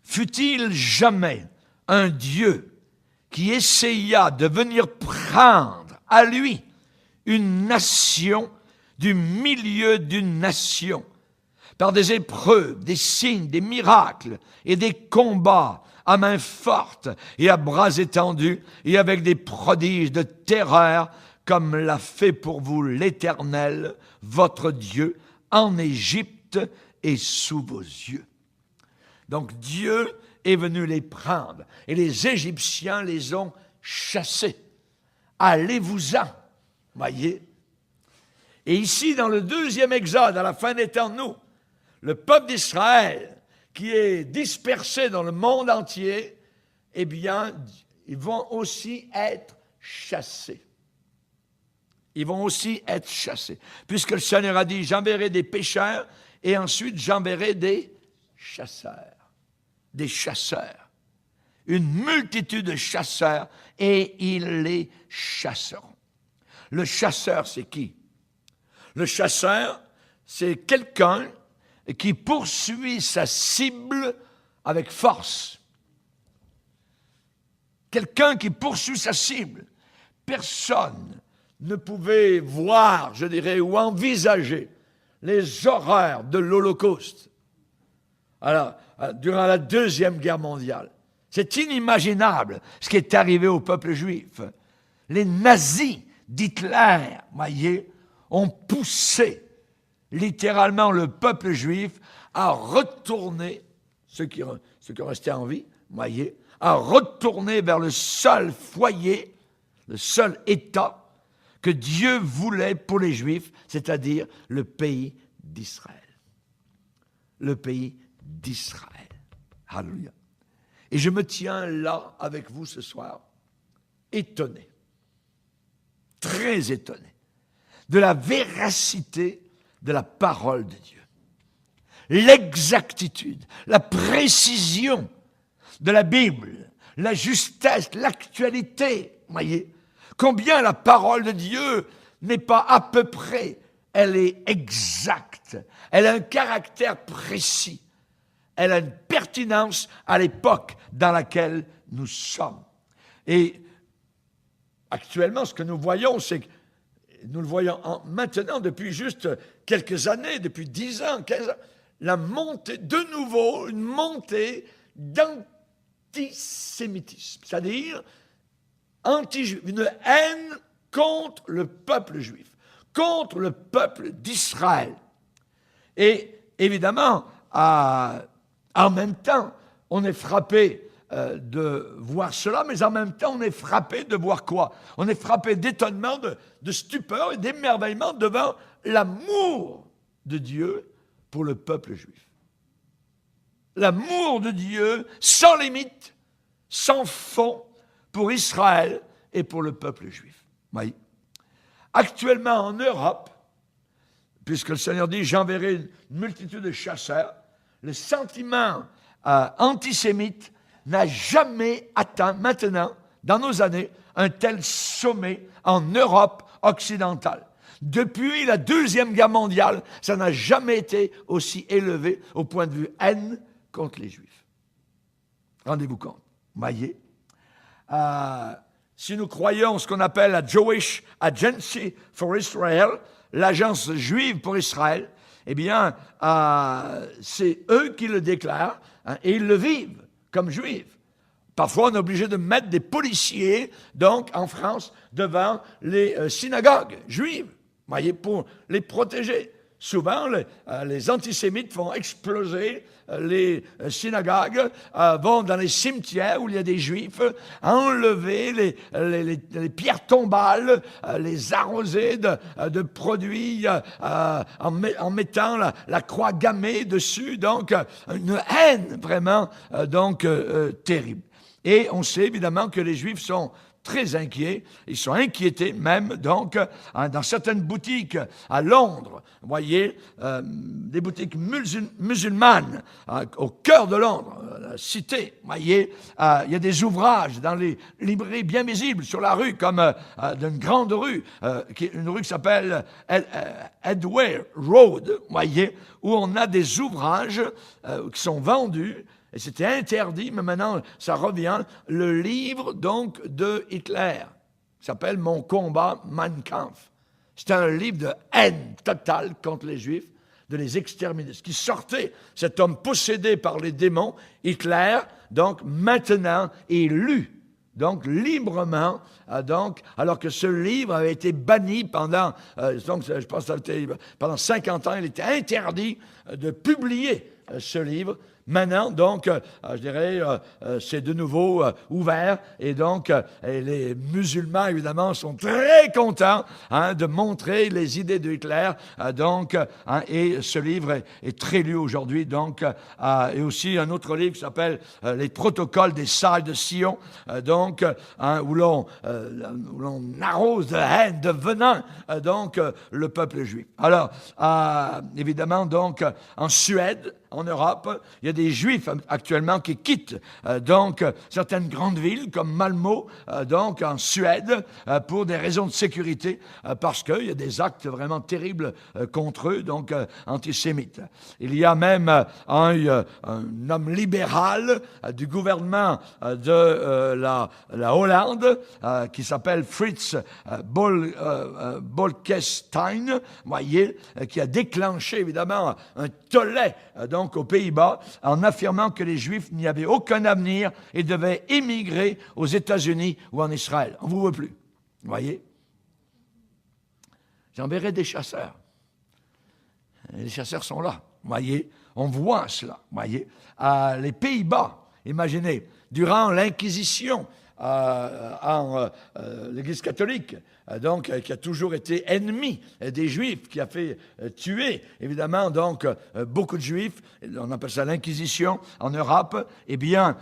Fut-il jamais un Dieu qui essaya de venir prendre à lui une nation du milieu d'une nation, par des épreuves, des signes, des miracles et des combats à main forte et à bras étendus et avec des prodiges de terreur, comme l'a fait pour vous l'Éternel, votre Dieu, en Égypte et sous vos yeux. » Donc Dieu est venu les prendre et les Égyptiens les ont chassés. Allez-vous-en, voyez. Et ici, dans le 2e Exode, à la fin des temps, nous, le peuple d'Israël, qui est dispersé dans le monde entier, eh bien, ils vont aussi être chassés. Ils vont aussi être chassés. Puisque le Seigneur a dit, j'enverrai des pécheurs et ensuite j'enverrai des chasseurs. Des chasseurs. Une multitude de chasseurs et ils les chasseront. Le chasseur, c'est qui? Le chasseur, c'est quelqu'un qui poursuit sa cible avec force. Quelqu'un qui poursuit sa cible. Personne ne pouvait voir, je dirais, ou envisager les horreurs de l'Holocauste. Alors, durant la Deuxième Guerre mondiale, c'est inimaginable ce qui est arrivé au peuple juif. Les nazis d'Hitler, voyez, ont poussé littéralement le peuple juif à retourner, ceux qui ont resté en vie, voyez, à retourner vers le seul foyer, le seul État que Dieu voulait pour les Juifs, c'est-à-dire le pays d'Israël. Le pays d'Israël. Alléluia. Et je me tiens là avec vous ce soir, étonné, très étonné, de la véracité de la parole de Dieu. L'exactitude, la précision de la Bible, la justesse, l'actualité, voyez, combien la parole de Dieu n'est pas à peu près, elle est exacte, elle a un caractère précis, elle a une pertinence à l'époque dans laquelle nous sommes. Et actuellement, ce que nous voyons, c'est que nous le voyons maintenant depuis juste quelques années, depuis 10 ans, 15 ans, la montée, de nouveau, une montée d'antisémitisme, c'est-à-dire anti-juif, une haine contre le peuple juif, contre le peuple d'Israël. Et évidemment, en même temps, on est frappé de voir cela, mais en même temps, on est frappé de voir quoi? On est frappé d'étonnement, de stupeur et d'émerveillement devant l'amour de Dieu pour le peuple juif. L'amour de Dieu sans limite, sans fond, pour Israël et pour le peuple juif. Oui. Actuellement en Europe, puisque le Seigneur dit « j'enverrai une multitude de chasseurs », le sentiment antisémite n'a jamais atteint maintenant, dans nos années, un tel sommet en Europe occidentale. Depuis la Deuxième Guerre mondiale, ça n'a jamais été aussi élevé au point de vue haine contre les Juifs. Rendez-vous compte, voyez. Si nous croyons ce qu'on appelle la Jewish Agency for Israel, l'agence juive pour Israël, eh bien, c'est eux qui le déclarent et ils le vivent comme juifs. Parfois, on est obligé de mettre des policiers, donc, en France, devant les synagogues juives, voyez, pour les protéger. Souvent, les antisémites font exploser les synagogues, vont dans les cimetières où il y a des juifs, enlever les pierres tombales, les arroser de produits en mettant la croix gammée dessus. Donc, une haine vraiment terrible. Et on sait évidemment que les Juifs sont très inquiets, ils sont inquiétés même, donc, dans certaines boutiques à Londres, vous voyez, des boutiques musulmanes au cœur de Londres, la cité, vous voyez, il y a des ouvrages dans les librairies bien visibles sur la rue, comme d'une grande rue, une rue qui s'appelle Edgware Road, vous voyez, où on a des ouvrages qui sont vendus. Et c'était interdit, mais maintenant, ça revient. Le livre, donc, de Hitler, qui s'appelle « Mon combat, Mein Kampf ». C'était un livre de haine totale contre les Juifs, de les exterminer. Ce qui sortait, cet homme possédé par les démons, Hitler, donc maintenant est lu, donc librement, donc, alors que ce livre avait été banni pendant, donc, je pense que pendant 50 ans, il était interdit de publier ce livre. Maintenant, donc, je dirais, c'est de nouveau ouvert et donc et les musulmans, évidemment, sont très contents de montrer les idées de Hitler. Et ce livre est très lu aujourd'hui. Donc, et aussi un autre livre qui s'appelle Les protocoles des sages de Sion, où l'on arrose de haine, de venin, le peuple juif. Alors, évidemment, donc, en Suède, en Europe, il y a des Juifs actuellement qui quittent certaines grandes villes comme Malmö, en Suède, pour des raisons de sécurité, parce qu'il y a des actes vraiment terribles contre eux, donc antisémites. Il y a même un homme libéral du gouvernement de la Hollande qui s'appelle Frits Bolkestein, voyez, qui a déclenché évidemment un tollé aux Pays-Bas, en affirmant que les Juifs n'y avaient aucun avenir et devaient émigrer aux États-Unis ou en Israël. On ne vous veut plus. Vous voyez? J'enverrai des chasseurs. Les chasseurs sont là. Vous voyez? On voit cela. Vous voyez? Les Pays-Bas, imaginez, durant l'Inquisition, l'Église catholique, qui a toujours été ennemi des Juifs, qui a fait tuer, évidemment, beaucoup de Juifs, on appelle ça l'Inquisition en Europe, eh bien,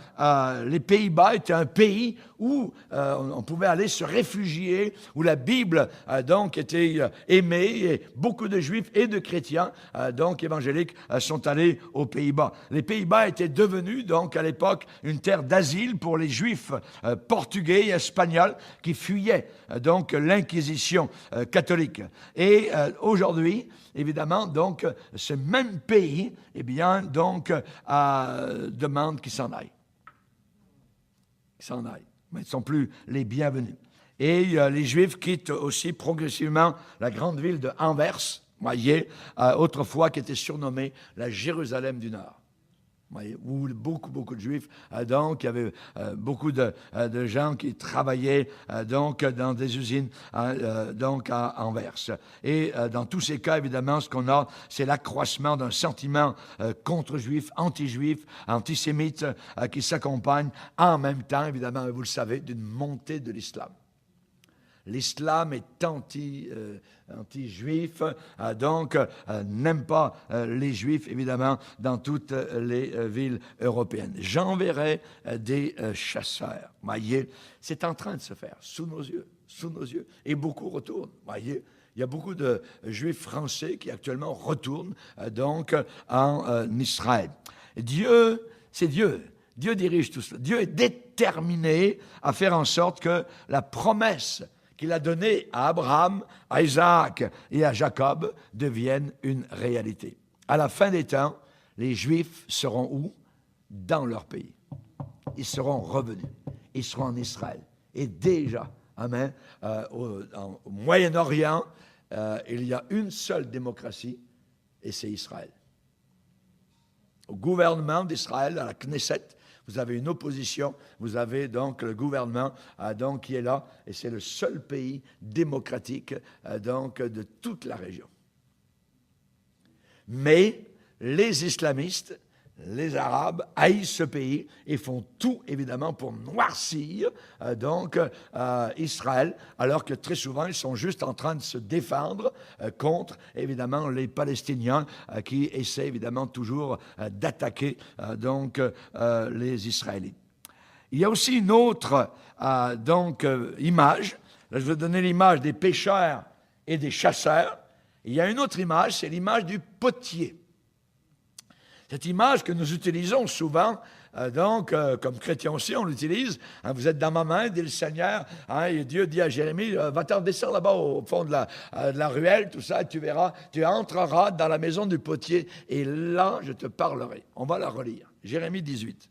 les Pays-Bas étaient un pays où on pouvait aller se réfugier, où la Bible, était aimée, et beaucoup de Juifs et de chrétiens, évangéliques, sont allés aux Pays-Bas. Les Pays-Bas étaient devenus, à l'époque, une terre d'asile pour les Juifs portugais et espagnols qui fuyaient, l'Inquisition catholique. Et aujourd'hui, évidemment, ce même pays, eh bien, demande qu'ils s'en aillent. Qu'ils s'en aillent. Mais ils ne sont plus les bienvenus. Et les Juifs quittent aussi progressivement la grande ville de Anvers, voyez, autrefois qui était surnommée la Jérusalem du Nord. Où beaucoup de Juifs, il y avait beaucoup de gens qui travaillaient dans des usines à Anvers. Et dans tous ces cas, évidemment, ce qu'on a, c'est l'accroissement d'un sentiment contre-juif, anti-juif, antisémite, qui s'accompagne en même temps, évidemment, vous le savez, d'une montée de l'islam. L'islam est anti-juif, n'aime pas les juifs, évidemment, dans toutes les villes européennes. J'enverrai des chasseurs. Voyez, c'est en train de se faire sous nos yeux. Et beaucoup retournent. Voyez, il y a beaucoup de juifs français qui actuellement retournent en Israël. Dieu, c'est Dieu. Dieu dirige tout cela. Dieu est déterminé à faire en sorte que la promesse qu'il a donnée à Abraham, à Isaac et à Jacob devienne une réalité. À la fin des temps, les Juifs seront où? Dans leur pays. Ils seront revenus. Ils seront en Israël. Et déjà, amen, au Moyen-Orient, il y a une seule démocratie, et c'est Israël. Au gouvernement d'Israël, à la Knesset, vous avez une opposition, vous avez le gouvernement qui est là, et c'est le seul pays démocratique de toute la région. Mais les islamistes, les Arabes haïssent ce pays et font tout, évidemment, pour noircir Israël, alors que très souvent, ils sont juste en train de se défendre contre, évidemment, les Palestiniens qui essaient, évidemment, toujours d'attaquer les Israélites. Il y a aussi une autre image. Là, je vais donner l'image des pêcheurs et des chasseurs. Il y a une autre image, c'est l'image du potier. Cette image que nous utilisons souvent, comme chrétiens aussi, on l'utilise. Vous êtes dans ma main, dit le Seigneur. Et Dieu dit à Jérémie, va-t'en descendre là-bas au fond de la ruelle, tout ça, et tu verras, tu entreras dans la maison du potier, et là, je te parlerai. On va la relire. Jérémie 18.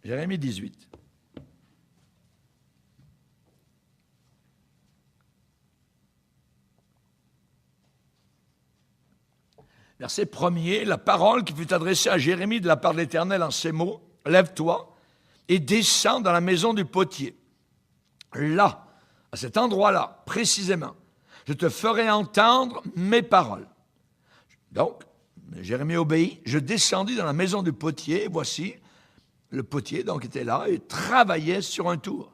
Jérémie 18. verset 1er, la parole qui fut adressée à Jérémie de la part de l'Éternel en ces mots, « Lève-toi et descends dans la maison du potier. Là, à cet endroit-là, précisément, je te ferai entendre mes paroles. » Donc, Jérémie obéit. Je descendis dans la maison du potier. Voici, le potier donc était là et travaillait sur un tour.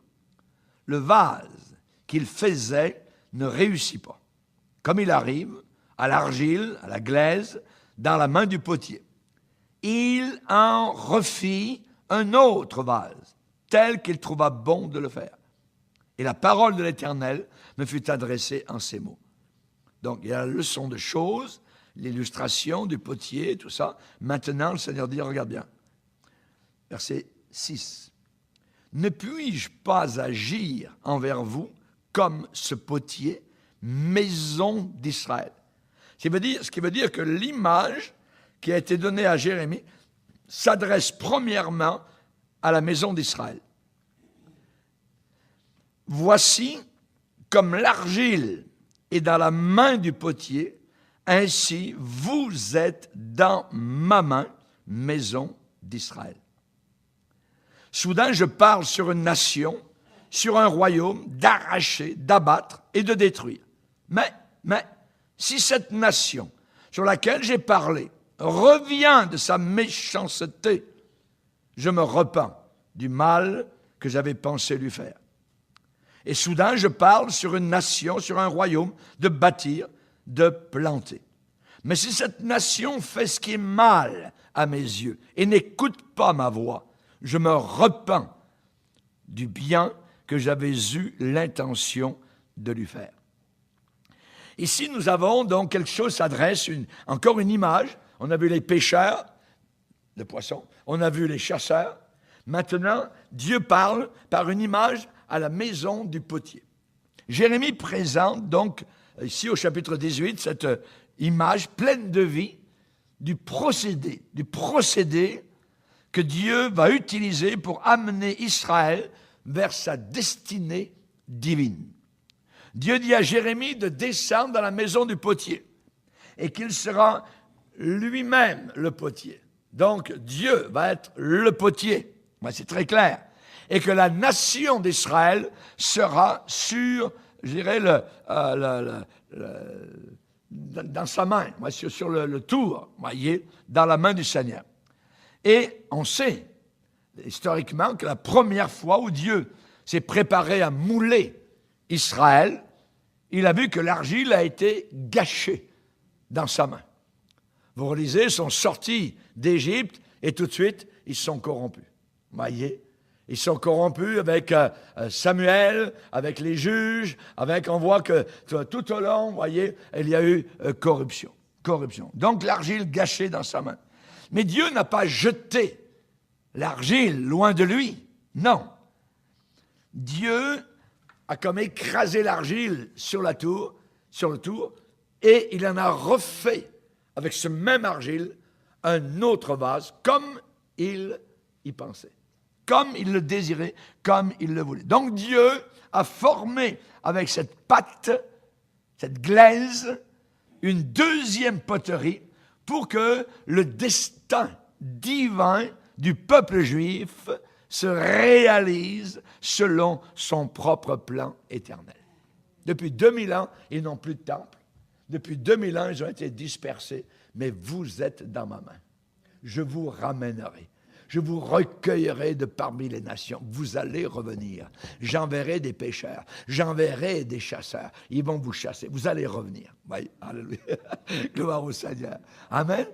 Le vase qu'il faisait ne réussit pas. Comme il arrive à l'argile, à la glaise, dans la main du potier. Il en refit un autre vase, tel qu'il trouva bon de le faire. Et la parole de l'Éternel me fut adressée en ces mots. Donc, il y a la leçon de choses, l'illustration du potier, tout ça. Maintenant, le Seigneur dit, regarde bien. Verset 6. « Ne puis-je pas agir envers vous comme ce potier, maison d'Israël? » Ce qui veut dire que l'image qui a été donnée à Jérémie s'adresse premièrement à la maison d'Israël. « Voici comme l'argile est dans la main du potier, ainsi vous êtes dans ma main, maison d'Israël. » Soudain, je parle sur une nation, sur un royaume, d'arracher, d'abattre et de détruire. Mais, si cette nation sur laquelle j'ai parlé revient de sa méchanceté, je me repens du mal que j'avais pensé lui faire. Et soudain, je parle sur une nation, sur un royaume, de bâtir, de planter. Mais si cette nation fait ce qui est mal à mes yeux et n'écoute pas ma voix, je me repens du bien que j'avais eu l'intention de lui faire. Ici, nous avons donc quelque chose qui s'adresse, encore une image. On a vu les pêcheurs de poissons, on a vu les chasseurs. Maintenant, Dieu parle par une image à la maison du potier. Jérémie présente donc, ici au chapitre 18, cette image pleine de vie du procédé que Dieu va utiliser pour amener Israël vers sa destinée divine. Dieu dit à Jérémie de descendre dans la maison du potier et qu'il sera lui-même le potier. Donc Dieu va être le potier, c'est très clair, et que la nation d'Israël sera sur, je dirais, dans sa main, sur le tour, voyez, dans la main du Seigneur. Et on sait, historiquement, que la première fois où Dieu s'est préparé à mouler Israël, il a vu que l'argile a été gâchée dans sa main. Vous relisez, ils sont sortis d'Égypte et tout de suite, ils sont corrompus. Voyez, ils sont corrompus avec Samuel, avec les juges, on voit que tout au long, voyez, il y a eu corruption. Donc l'argile gâchée dans sa main. Mais Dieu n'a pas jeté l'argile loin de lui. Non. Dieu a comme écrasé l'argile sur le tour, et il en a refait, avec ce même argile, un autre vase, comme il y pensait, comme il le désirait, comme il le voulait. Donc Dieu a formé avec cette pâte, cette glaise, une deuxième poterie pour que le destin divin du peuple juif se réalise selon son propre plan éternel. Depuis 2000 ans, ils n'ont plus de temple. Depuis 2000 ans, ils ont été dispersés. Mais vous êtes dans ma main. Je vous ramènerai. Je vous recueillerai de parmi les nations. Vous allez revenir. J'enverrai des pêcheurs. J'enverrai des chasseurs. Ils vont vous chasser. Vous allez revenir. Oui, alléluia. Gloire au Seigneur. Amen.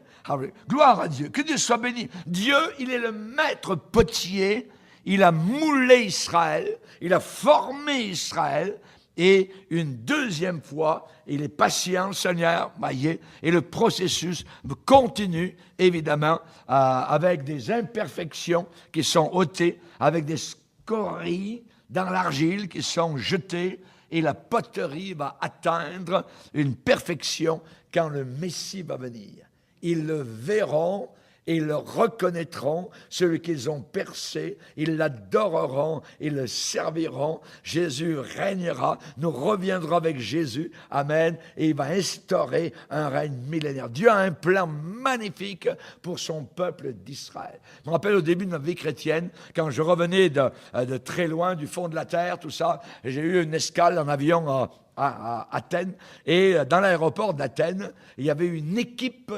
Gloire à Dieu. Que Dieu soit béni. Dieu, il est le maître potier. Il a moulé Israël. Il a formé Israël. Et une deuxième fois, il est patient, le Seigneur, voyez, et le processus continue, évidemment, avec des imperfections qui sont ôtées, avec des scories dans l'argile qui sont jetées, et la poterie va atteindre une perfection quand le Messie va venir. Ils le verront, Et ils le reconnaîtront, celui qu'ils ont percé, ils l'adoreront, ils le serviront. Jésus régnera, nous reviendrons avec Jésus, amen, et il va instaurer un règne millénaire. Dieu a un plan magnifique pour son peuple d'Israël. Je me rappelle au début de ma vie chrétienne, quand je revenais de très loin, du fond de la terre, tout ça, j'ai eu une escale en avion à Athènes, et dans l'aéroport d'Athènes, il y avait une équipe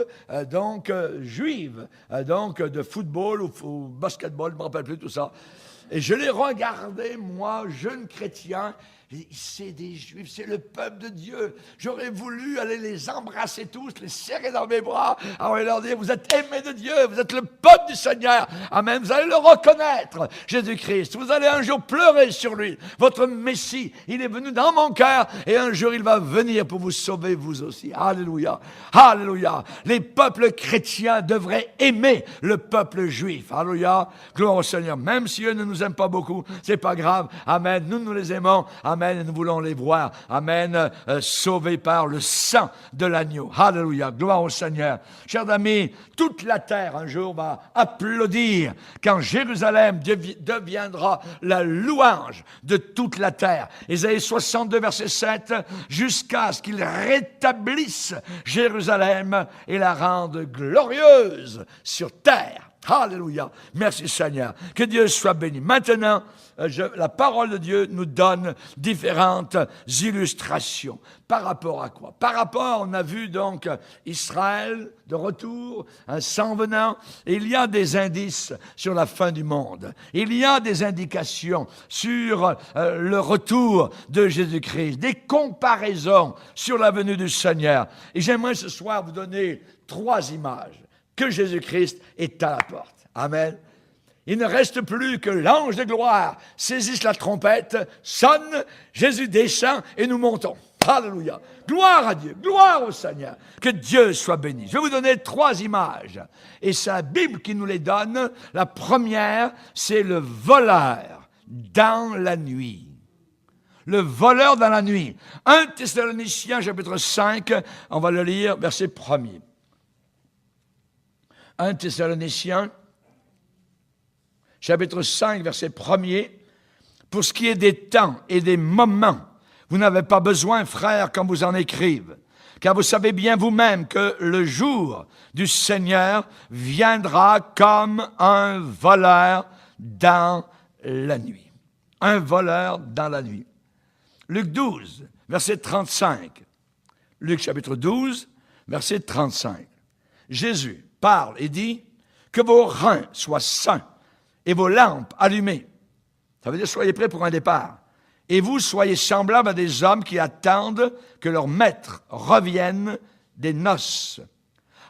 juive, de football ou basketball, je ne me rappelle plus tout ça. Et je les regardais, moi, jeune chrétien, c'est des Juifs, c'est le peuple de Dieu. J'aurais voulu aller les embrasser tous, les serrer dans mes bras, et leur dire, vous êtes aimés de Dieu, vous êtes le peuple du Seigneur. Amen, vous allez le reconnaître, Jésus-Christ. Vous allez un jour pleurer sur lui. Votre Messie, il est venu dans mon cœur, et un jour il va venir pour vous sauver vous aussi. Alléluia, alléluia. Les peuples chrétiens devraient aimer le peuple juif. Alléluia, gloire au Seigneur. Même si eux ne nous aiment pas beaucoup, c'est pas grave. Amen, nous les aimons. Amen, et nous voulons les voir, amen, sauvés par le sang de l'agneau. Alléluia, gloire au Seigneur. Chers amis, toute la terre un jour va applaudir quand Jérusalem deviendra la louange de toute la terre. Ésaïe 62, verset 7, jusqu'à ce qu'il rétablisse Jérusalem et la rende glorieuse sur terre. Alléluia. Merci Seigneur. Que Dieu soit béni. Maintenant, la parole de Dieu nous donne différentes illustrations. Par rapport à quoi? Par rapport, on a vu donc Israël de retour, s'en venant. Il y a des indices sur la fin du monde. Il y a des indications sur le retour de Jésus-Christ. Des comparaisons sur la venue du Seigneur. Et j'aimerais ce soir vous donner 3 images. Que Jésus-Christ est à la porte. Amen. Il ne reste plus que l'ange de gloire saisisse la trompette, sonne, Jésus descend et nous montons. Alléluia. Gloire à Dieu, gloire au Seigneur. Que Dieu soit béni. Je vais vous donner 3 images. Et c'est la Bible qui nous les donne. La première, c'est le voleur dans la nuit. Le voleur dans la nuit. 1 Thessaloniciens, chapitre 5, on va le lire, verset 1er. 1 Thessaloniciens, chapitre 5, verset 1er. Pour ce qui est des temps et des moments, vous n'avez pas besoin, frères, qu'on vous en écrive, car vous savez bien vous-même que le jour du Seigneur viendra comme un voleur dans la nuit. Un voleur dans la nuit. Luc 12, verset 35. Luc chapitre 12, verset 35. Jésus parle et dit que vos reins soient sains et vos lampes allumées. Ça veut dire soyez prêts pour un départ. Et vous soyez semblables à des hommes qui attendent que leur maître revienne des noces,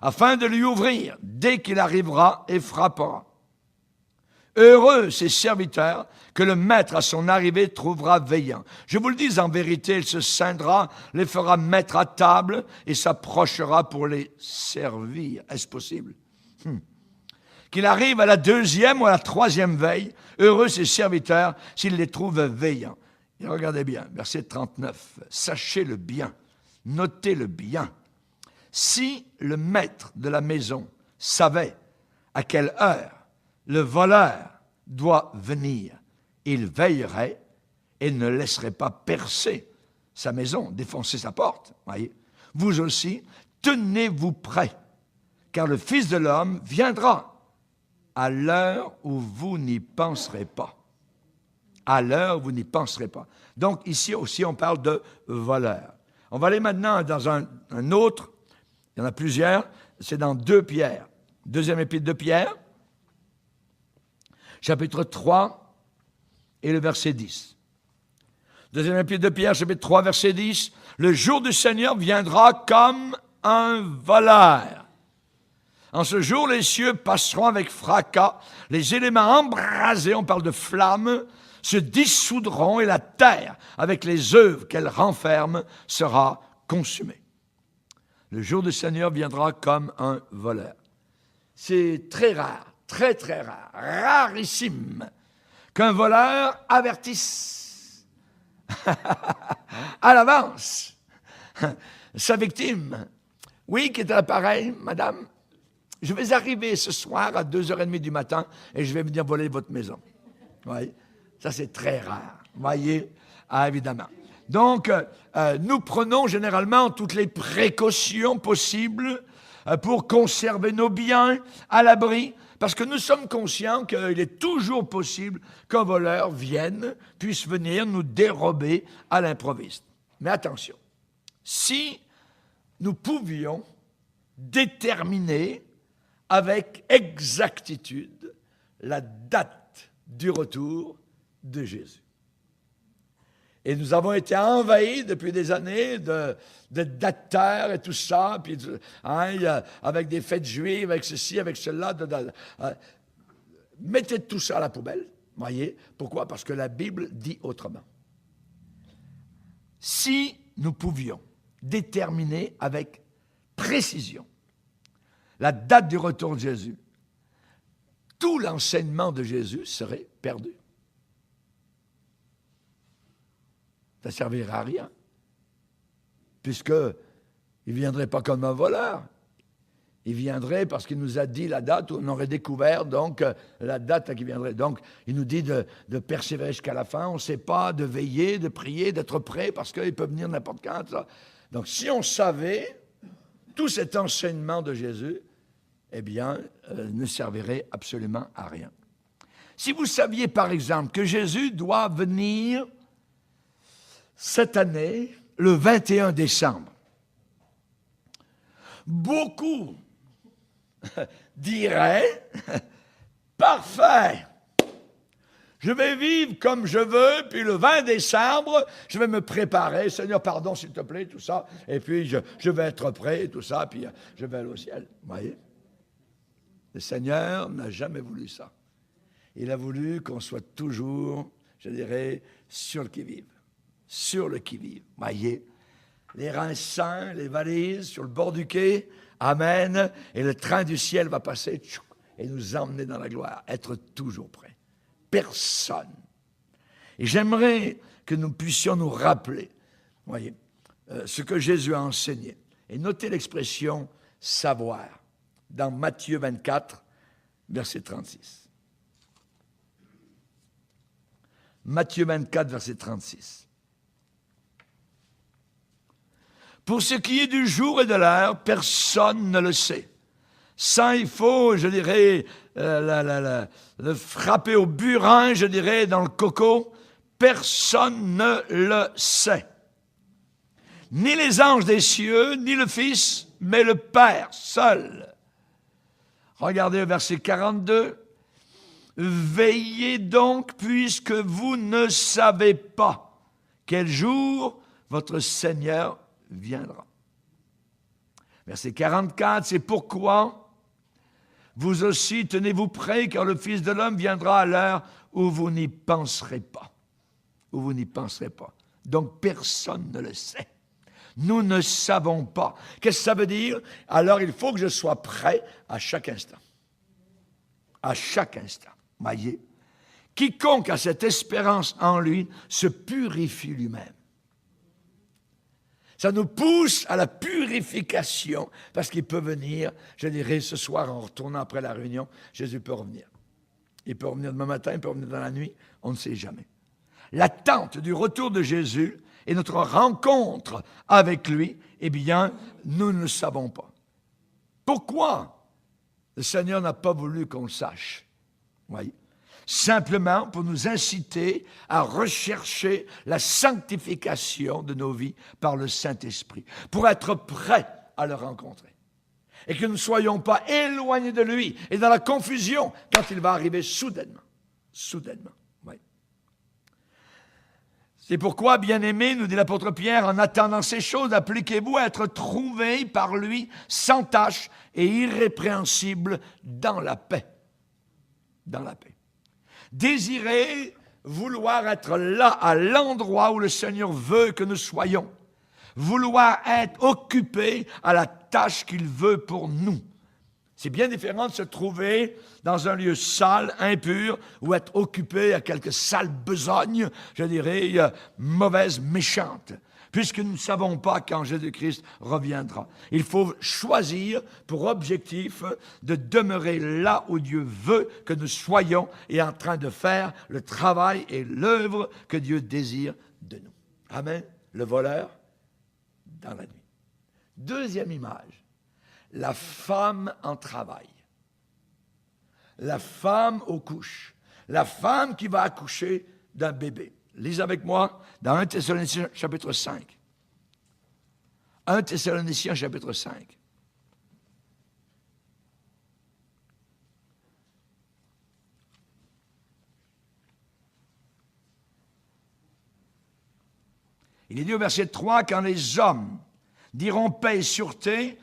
afin de lui ouvrir dès qu'il arrivera et frappera. Heureux ces serviteurs que le maître à son arrivée trouvera veillant. Je vous le dis en vérité, il se ceindra, les fera mettre à table et s'approchera pour les servir. Est-ce possible? Qu'il arrive à la 2e ou à la 3e veille, heureux ces serviteurs s'il les trouve veillants. Et regardez bien, verset 39. Sachez-le bien, notez-le bien. Si le maître de la maison savait à quelle heure le voleur doit venir, il veillerait et ne laisserait pas percer sa maison, défoncer sa porte. Voyez. Vous aussi, tenez-vous prêts, car le Fils de l'homme viendra à l'heure où vous n'y penserez pas. À l'heure où vous n'y penserez pas. Donc ici aussi, on parle de voleur. On va aller maintenant dans un autre, il y en a plusieurs, c'est dans 2 Pierre. 2e épître de Pierre, chapitre 3 et le verset 10. 2e épître de Pierre, chapitre 3, verset 10. Le jour du Seigneur viendra comme un voleur. En ce jour, les cieux passeront avec fracas, les éléments embrasés, on parle de flammes, se dissoudront et la terre, avec les œuvres qu'elle renferme, sera consumée. Le jour du Seigneur viendra comme un voleur. C'est très rare, très très rare, rarissime, qu'un voleur avertisse à l'avance sa victime. Oui, qui est à l'appareil, madame? je vais arriver ce soir à 2h30 du matin et je vais venir voler votre maison. Oui, ça c'est très rare. Voyez, évidemment. Donc, nous prenons généralement toutes les précautions possibles pour conserver nos biens à l'abri, parce que nous sommes conscients qu'il est toujours possible qu'un voleur puisse venir nous dérober à l'improviste. Mais attention, si nous pouvions déterminer avec exactitude la date du retour de Jésus. Et nous avons été envahis depuis des années de dateurs et tout ça, puis, avec des fêtes juives, avec ceci, avec cela. Mettez tout ça à la poubelle, voyez. Pourquoi? Parce que la Bible dit autrement. Si nous pouvions déterminer avec précision la date du retour de Jésus, tout l'enseignement de Jésus serait perdu. Ça ne servirait à rien, puisqu'il ne viendrait pas comme un voleur. Il viendrait parce qu'il nous a dit la date où on aurait découvert donc la date qui viendrait. Donc, il nous dit de persévérer jusqu'à la fin. On ne sait pas, de veiller, de prier, d'être prêt, parce qu'il peut venir n'importe quand. Ça. Donc, si on savait tout cet enseignement de Jésus, eh bien, ne servirait absolument à rien. Si vous saviez, par exemple, que Jésus doit venir cette année, le 21 décembre, beaucoup diraient « Parfait! Je vais vivre comme je veux, puis le 20 décembre, je vais me préparer. Seigneur, pardon, s'il te plaît, tout ça. Et puis, je vais être prêt, tout ça, puis je vais aller au ciel. » Vous voyez? Le Seigneur n'a jamais voulu ça. Il a voulu qu'on soit toujours, je dirais, sur le qui-vive. Sur le qui-vive. Voyez? Les reins sains, les valises sur le bord du quai. Amen. Et le train du ciel va passer et nous emmener dans la gloire. Être toujours prêt. Personne. Et j'aimerais que nous puissions nous rappeler, voyez, ce que Jésus a enseigné. Et notez l'expression « savoir » dans Matthieu 24, verset 36. Matthieu 24, verset 36. Pour ce qui est du jour et de l'heure, personne ne le sait. Ça, il faut, je dirais, le frapper au burin, je dirais, dans le coco. Personne ne le sait. Ni les anges des cieux, ni le Fils, mais le Père seul. Regardez le verset 42. Veillez donc, puisque vous ne savez pas quel jour votre Seigneur viendra. Verset 44, c'est pourquoi vous aussi tenez-vous prêts, car le Fils de l'homme viendra à l'heure où vous n'y penserez pas. Où vous n'y penserez pas. Donc personne ne le sait. Nous ne savons pas. Qu'est-ce que ça veut dire? Alors il faut que je sois prêt à chaque instant. À chaque instant. Voyez? Quiconque a cette espérance en lui se purifie lui-même. Ça nous pousse à la purification, parce qu'il peut venir, je dirais, ce soir, en retournant après la réunion, Jésus peut revenir. Il peut revenir demain matin, il peut revenir dans la nuit, on ne sait jamais. L'attente du retour de Jésus et notre rencontre avec lui, eh bien, nous ne le savons pas. Pourquoi le Seigneur n'a pas voulu qu'on le sache? Voyez? Simplement pour nous inciter à rechercher la sanctification de nos vies par le Saint-Esprit, pour être prêts à le rencontrer. Et que nous ne soyons pas éloignés de lui et dans la confusion quand il va arriver soudainement. Soudainement, oui. C'est pourquoi, bien-aimés, nous dit l'apôtre Pierre, en attendant ces choses, appliquez-vous à être trouvés par lui sans tache et irrépréhensibles dans la paix. Dans la paix. Désirez vouloir être là, à l'endroit où le Seigneur veut que nous soyons. Vouloir être occupé à la tâche qu'il veut pour nous. C'est bien différent de se trouver dans un lieu sale, impur, ou être occupé à quelque sale besogne, je dirais, mauvaise, méchante. puisque nous ne savons pas quand Jésus-Christ reviendra. Il faut choisir pour objectif de demeurer là où Dieu veut que nous soyons et en train de faire le travail et l'œuvre que Dieu désire de nous. Amen. Le voleur dans la nuit. Deuxième image, la femme en travail. La femme aux couches. La femme qui va accoucher d'un bébé. Lisez avec moi dans 1 Thessaloniciens chapitre 5. 1 Thessaloniciens chapitre 5. Il est dit au verset 3, quand les hommes diront paix et sûreté,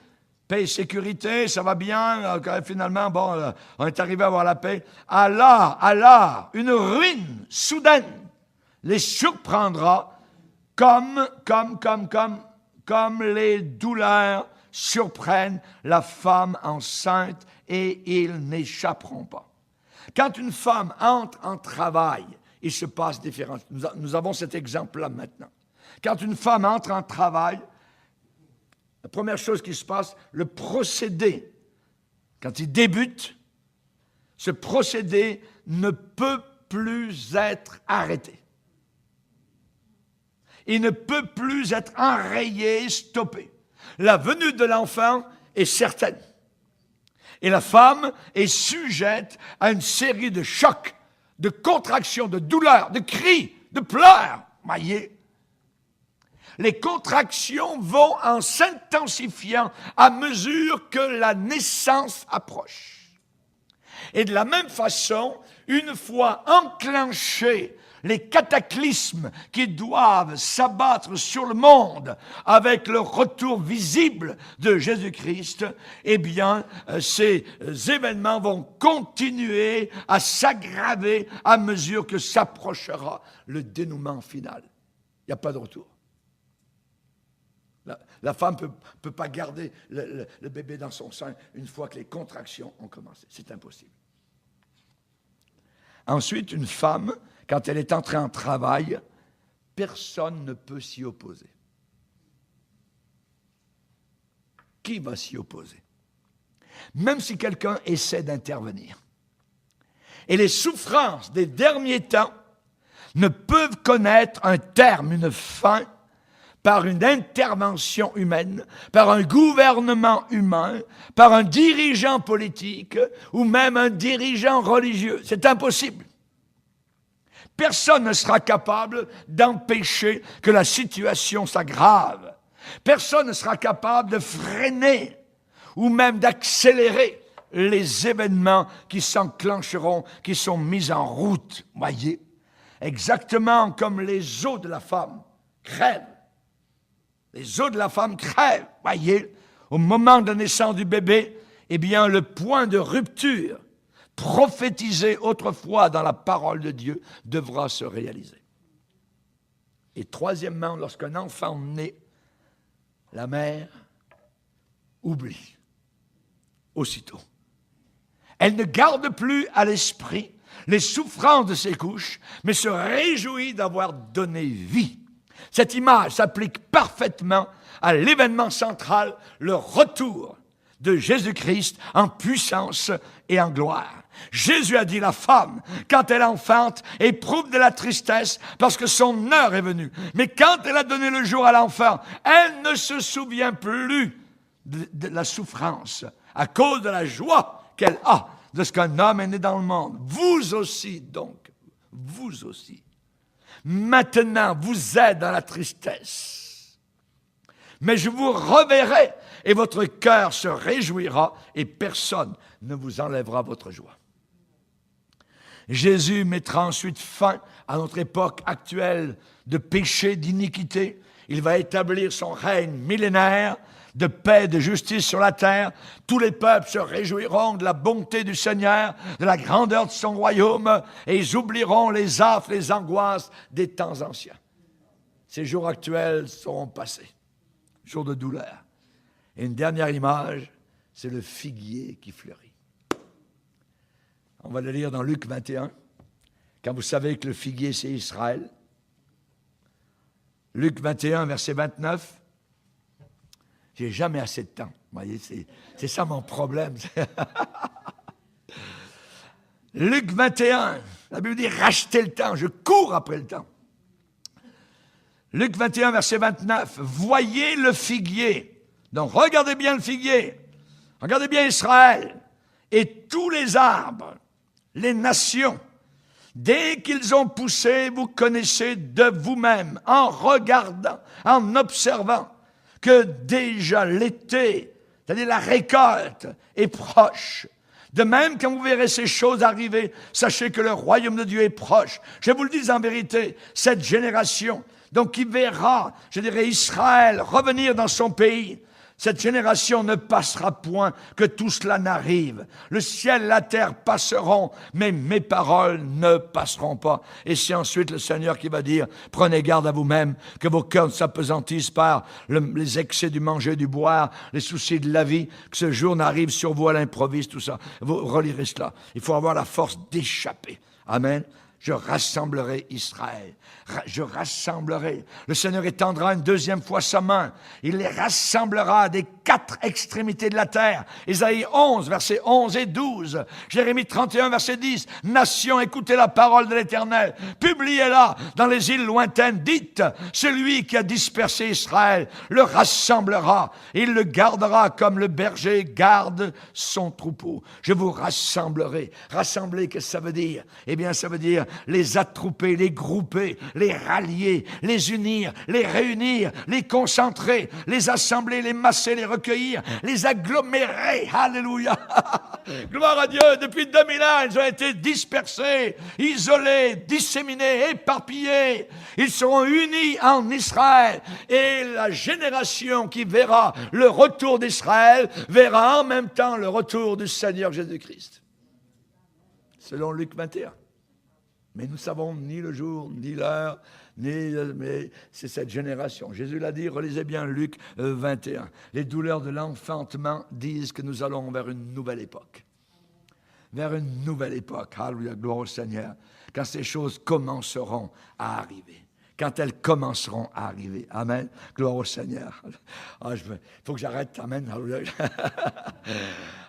paix et sécurité, ça va bien, finalement, bon, on est arrivé à avoir la paix. Allah, une ruine soudaine les surprendra comme les douleurs surprennent la femme enceinte et ils n'échapperont pas. Quand une femme entre en travail, il se passe différentes. Nous avons cet exemple-là maintenant. Quand une femme entre en travail, la première chose qui se passe, le procédé, quand il débute, ce procédé ne peut plus être arrêté. Il ne peut plus être enrayé, stoppé. La venue de l'enfant est certaine. Et la femme est sujette à une série de chocs, de contractions, de douleurs, de cris, de pleurs. Voyez, les contractions vont en s'intensifiant à mesure que la naissance approche. Et de la même façon, une fois enclenchés les cataclysmes qui doivent s'abattre sur le monde avec le retour visible de Jésus-Christ, eh bien, ces événements vont continuer à s'aggraver à mesure que s'approchera le dénouement final. Il n'y a pas de retour. La femme ne peut pas garder le bébé dans son sein une fois que les contractions ont commencé. C'est impossible. Ensuite, une femme, quand elle est entrée en travail, personne ne peut s'y opposer. Qui va s'y opposer? Même si quelqu'un essaie d'intervenir. Et les souffrances des derniers temps ne peuvent connaître un terme, une fin, par une intervention humaine, par un gouvernement humain, par un dirigeant politique ou même un dirigeant religieux. C'est impossible. Personne ne sera capable d'empêcher que la situation s'aggrave. Personne ne sera capable de freiner ou même d'accélérer les événements qui s'enclencheront, qui sont mis en route. Voyez, exactement comme les os de la femme crèvent. Les os de la femme crèvent, voyez, au moment de la naissance du bébé, eh bien, le point de rupture prophétisé autrefois dans la parole de Dieu devra se réaliser. Et troisièmement, lorsqu'un enfant naît, la mère oublie aussitôt. Elle ne garde plus à l'esprit les souffrances de ses couches, mais se réjouit d'avoir donné vie. Cette image s'applique parfaitement à l'événement central, le retour de Jésus-Christ en puissance et en gloire. Jésus a dit, la femme, quand elle enfante, éprouve de la tristesse parce que son heure est venue. Mais quand elle a donné le jour à l'enfant, elle ne se souvient plus de la souffrance à cause de la joie qu'elle a de ce qu'un homme est né dans le monde. Vous aussi, donc, vous aussi. Maintenant, vous êtes dans la tristesse. Mais je vous reverrai et votre cœur se réjouira et personne ne vous enlèvera votre joie. Jésus mettra ensuite fin à notre époque actuelle de péché, d'iniquité. Il va établir son règne millénaire de paix, de justice sur la terre. Tous les peuples se réjouiront de la bonté du Seigneur, de la grandeur de son royaume, et ils oublieront les affres, les angoisses des temps anciens. Ces jours actuels seront passés, jours de douleur. Et une dernière image, c'est le figuier qui fleurit. On va le lire dans Luc 21, quand vous savez que le figuier, c'est Israël. Luc 21, verset 29. J'ai jamais assez de temps. Vous voyez, c'est ça mon problème. Luc 21, la Bible dit rachetez le temps. Je cours après le temps. Luc 21, verset 29. Voyez le figuier. Donc, regardez bien le figuier. Regardez bien Israël. Et tous les arbres, les nations, dès qu'ils ont poussé, vous connaissez de vous-même, en regardant, en observant, que déjà l'été, c'est-à-dire la récolte, est proche. De même, quand vous verrez ces choses arriver, sachez que le royaume de Dieu est proche. Je vous le dis en vérité, cette génération, donc qui verra, je dirais, Israël revenir dans son pays, cette génération ne passera point que tout cela n'arrive. Le ciel et la terre passeront, mais mes paroles ne passeront pas. Et c'est ensuite le Seigneur qui va dire, prenez garde à vous-même, que vos cœurs ne s'apesantissent par les excès du manger, du boire, les soucis de la vie, que ce jour n'arrive sur vous à l'improviste, tout ça. Vous relirez cela. Il faut avoir la force d'échapper. Amen. Je rassemblerai Israël. Je rassemblerai. Le Seigneur étendra une deuxième fois sa main. Il les rassemblera des quatre extrémités de la terre. Ésaïe 11, versets 11 et 12. Jérémie 31, verset 10. Nations, écoutez la parole de l'Éternel. Publiez-la dans les îles lointaines. Dites, celui qui a dispersé Israël le rassemblera. Il le gardera comme le berger garde son troupeau. Je vous rassemblerai. Rassembler, qu'est-ce que ça veut dire? Eh bien, ça veut dire les attrouper, les grouper, les rallier, les unir, les réunir, les concentrer, les assembler, les masser, les recueillir, les agglomérer. Alléluia! Gloire à Dieu! Depuis 2000 ans, ils ont été dispersés, isolés, disséminés, éparpillés. Ils seront unis en Israël. Et la génération qui verra le retour d'Israël verra en même temps le retour du Seigneur Jésus-Christ. Selon Luc 21. Mais nous ne savons ni le jour, ni l'heure, mais c'est cette génération. Jésus l'a dit, relisez bien Luc 21. Les douleurs de l'enfantement disent que nous allons vers une nouvelle époque. Vers une nouvelle époque. Alléluia, gloire au Seigneur. Quand ces choses commenceront à arriver. Quand elles commenceront à arriver. Amen. Gloire au Seigneur. Il faut que j'arrête. Amen. Alléluia.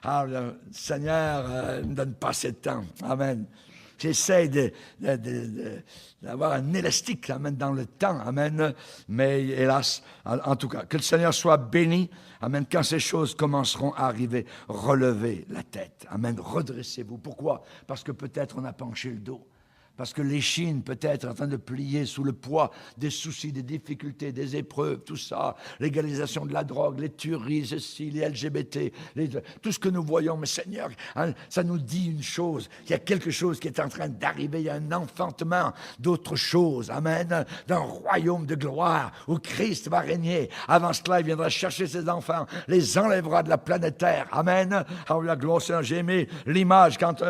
Alléluia. Seigneur, ne me donne pas assez de temps. Amen. J'essaie d'avoir un élastique, amen, dans le temps, amen, mais hélas, en tout cas, que le Seigneur soit béni, amen, quand ces choses commenceront à arriver, relevez la tête, amen, redressez-vous. Pourquoi? Parce que peut-être on a penché le dos. Parce que l'échine peut-être en train de plier sous le poids des soucis, des difficultés, des épreuves, tout ça, légalisation de la drogue, les tueries, ceci, les LGBT, tout ce que nous voyons. Mais Seigneur, hein, ça nous dit une chose, il y a quelque chose qui est en train d'arriver, il y a un enfantement d'autre chose, amen, d'un royaume de gloire où Christ va régner. Avant cela, il viendra chercher ses enfants, les enlèvera de la planète Terre, amen. Alors la gloire, Seigneur, j'ai aimé l'image quand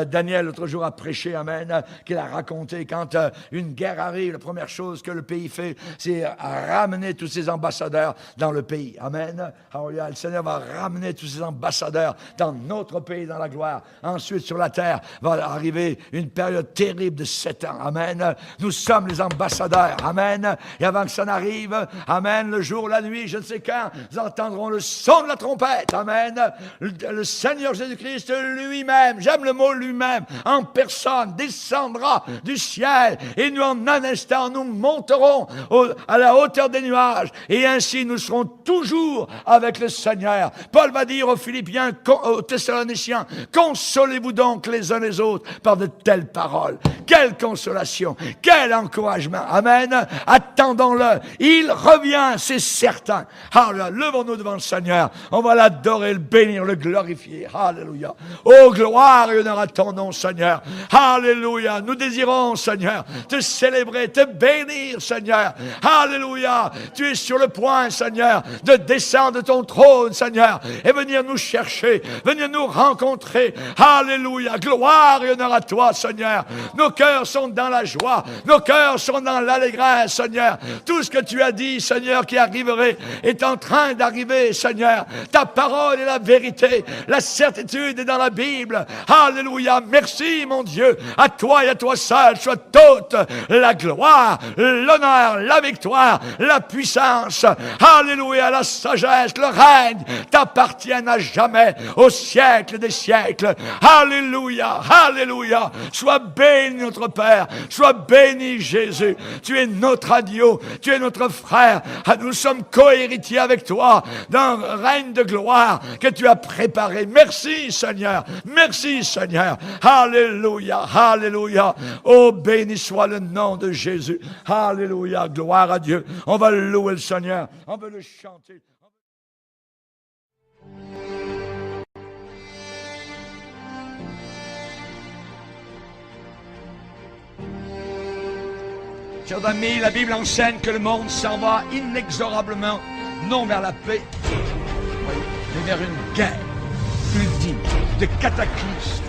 Daniel l'autre jour a prêché, amen, qu'il a raconté quand une guerre arrive, la première chose que le pays fait, c'est ramener tous ses ambassadeurs dans le pays. Amen. Alors, le Seigneur va ramener tous ses ambassadeurs dans notre pays, dans la gloire. Ensuite, sur la terre, va arriver une période terrible de 7 ans. Amen. Nous sommes les ambassadeurs. Amen. Et avant que ça n'arrive, amen, le jour, la nuit, je ne sais quand, nous entendrons le son de la trompette. Amen. Le Seigneur Jésus-Christ lui-même, j'aime le mot lui-même, en personne, descendra du ciel et nous en un instant nous monterons à la hauteur des nuages et ainsi nous serons toujours avec le Seigneur. Paul va dire aux Philippiens, aux Thessaloniciens, consolez-vous donc les uns les autres par de telles paroles. Quelle consolation, quel encouragement. Amen. Attendons-le. Il revient, c'est certain. Alléluia. Levons-nous devant le Seigneur. On va l'adorer, le bénir, le glorifier. Alléluia. Oh, gloire et honneur à ton nom, Seigneur. Alléluia. Nous désirons, Seigneur, te célébrer, te bénir, Seigneur. Alléluia. Tu es sur le point, Seigneur, de descendre de ton trône, Seigneur, et venir nous chercher, venir nous rencontrer. Alléluia. Gloire et honneur à toi, Seigneur. Nos cœurs sont dans la joie. Nos cœurs sont dans l'allégresse, Seigneur. Tout ce que tu as dit, Seigneur, qui arriverait, est en train d'arriver, Seigneur. Ta parole est la vérité. La certitude est dans la Bible. Alléluia. Merci, mon Dieu. À toi et à toi toi seul soit toute la gloire, l'honneur, la victoire, la puissance. Alléluia, la sagesse, le règne t'appartiennent à jamais, au siècle des siècles. Alléluia, alléluia. Sois béni notre Père, sois béni Jésus. Tu es notre agneau, tu es notre frère. Nous sommes co-héritiers avec toi d'un règne de gloire que tu as préparé. Merci Seigneur, merci Seigneur. Alléluia, alléluia. Oh, béni soit le nom de Jésus. Alléluia, gloire à Dieu. On va louer le Seigneur, on va le chanter. Chers amis, la Bible enseigne que le monde s'en va inexorablement, non vers la paix, mais vers une guerre ultime, de cataclysme,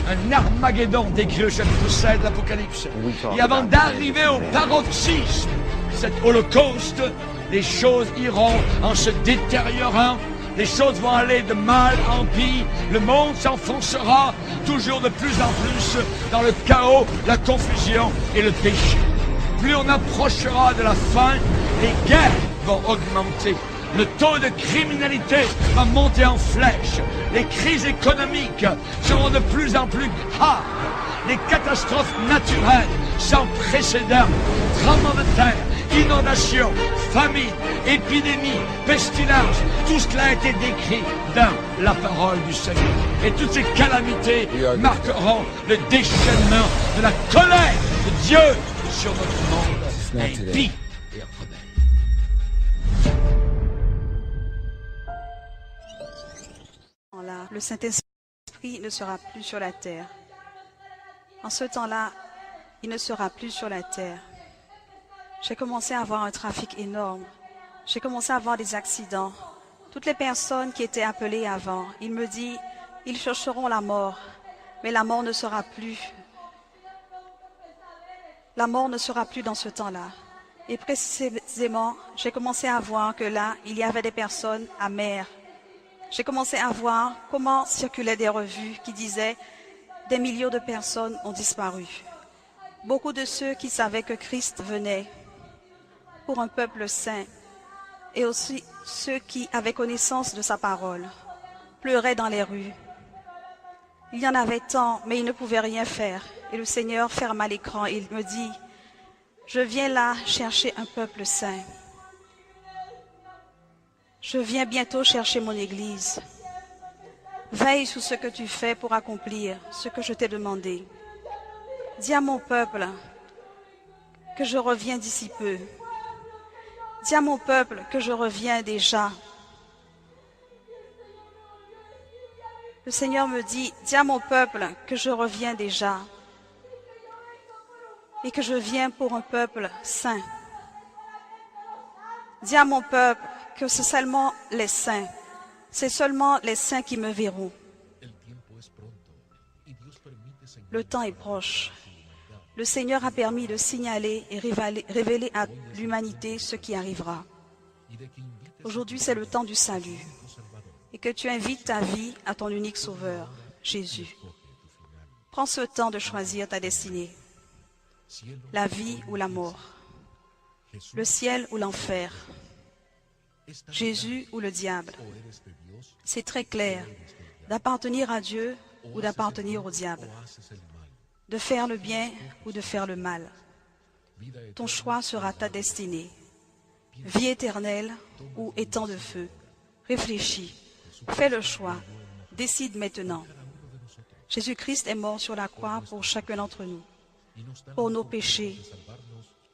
un Armageddon décrit au chapitre 16 de l'Apocalypse. Et avant d'arriver au paroxysme, cet holocauste, les choses iront en se détériorant, les choses vont aller de mal en pire, le monde s'enfoncera toujours de plus en plus dans le chaos, la confusion et le péché. Plus on approchera de la fin, les guerres vont augmenter. Le taux de criminalité va monter en flèche. Les crises économiques seront de plus en plus graves. Les catastrophes naturelles sans précédent, tremblements de terre, inondations, famine, épidémies, pestilences, tout cela a été décrit dans la parole du Seigneur. Et toutes ces calamités marqueront le déchaînement de la colère de Dieu sur notre monde impie et rebelle. Le Saint-Esprit ne sera plus sur la terre. En ce temps-là, il ne sera plus sur la terre. J'ai commencé à avoir un trafic énorme. J'ai commencé à avoir des accidents. Toutes les personnes qui étaient appelées avant, il me dit, ils chercheront la mort, mais la mort ne sera plus. La mort ne sera plus dans ce temps-là. Et précisément, j'ai commencé à voir que là, il y avait des personnes amères. J'ai commencé à voir comment circulaient des revues qui disaient « Des millions de personnes ont disparu ». Beaucoup de ceux qui savaient que Christ venait pour un peuple saint et aussi ceux qui avaient connaissance de sa parole pleuraient dans les rues. Il y en avait tant, mais ils ne pouvaient rien faire. Et le Seigneur ferma l'écran et il me dit « Je viens là chercher un peuple saint. Je viens bientôt chercher mon Église. Veille sur ce que tu fais pour accomplir ce que je t'ai demandé. Dis à mon peuple que je reviens d'ici peu. Dis à mon peuple que je reviens déjà. » Le Seigneur me dit, dis à mon peuple que je reviens déjà et que je viens pour un peuple saint. Dis à mon peuple que c'est seulement les saints, c'est seulement les saints qui me verront. Le temps est proche. Le Seigneur a permis de signaler et révéler à l'humanité ce qui arrivera. Aujourd'hui, c'est le temps du salut. Et que tu invites ta vie à ton unique Sauveur, Jésus. Prends ce temps de choisir ta destinée. La vie ou la mort. Le ciel ou l'enfer. Jésus ou le diable. C'est très clair d'appartenir à Dieu ou d'appartenir au diable. De faire le bien ou de faire le mal. Ton choix sera ta destinée. Vie éternelle ou étang de feu. Réfléchis. Fais le choix. Décide maintenant. Jésus-Christ est mort sur la croix pour chacun d'entre nous, pour nos péchés,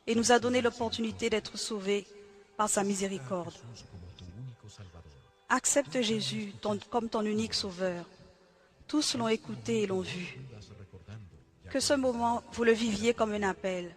et nous a donné l'opportunité d'être sauvés par sa miséricorde. Accepte Jésus comme ton unique sauveur. Tous l'ont écouté et l'ont vu. Que ce moment, vous le viviez comme un appel.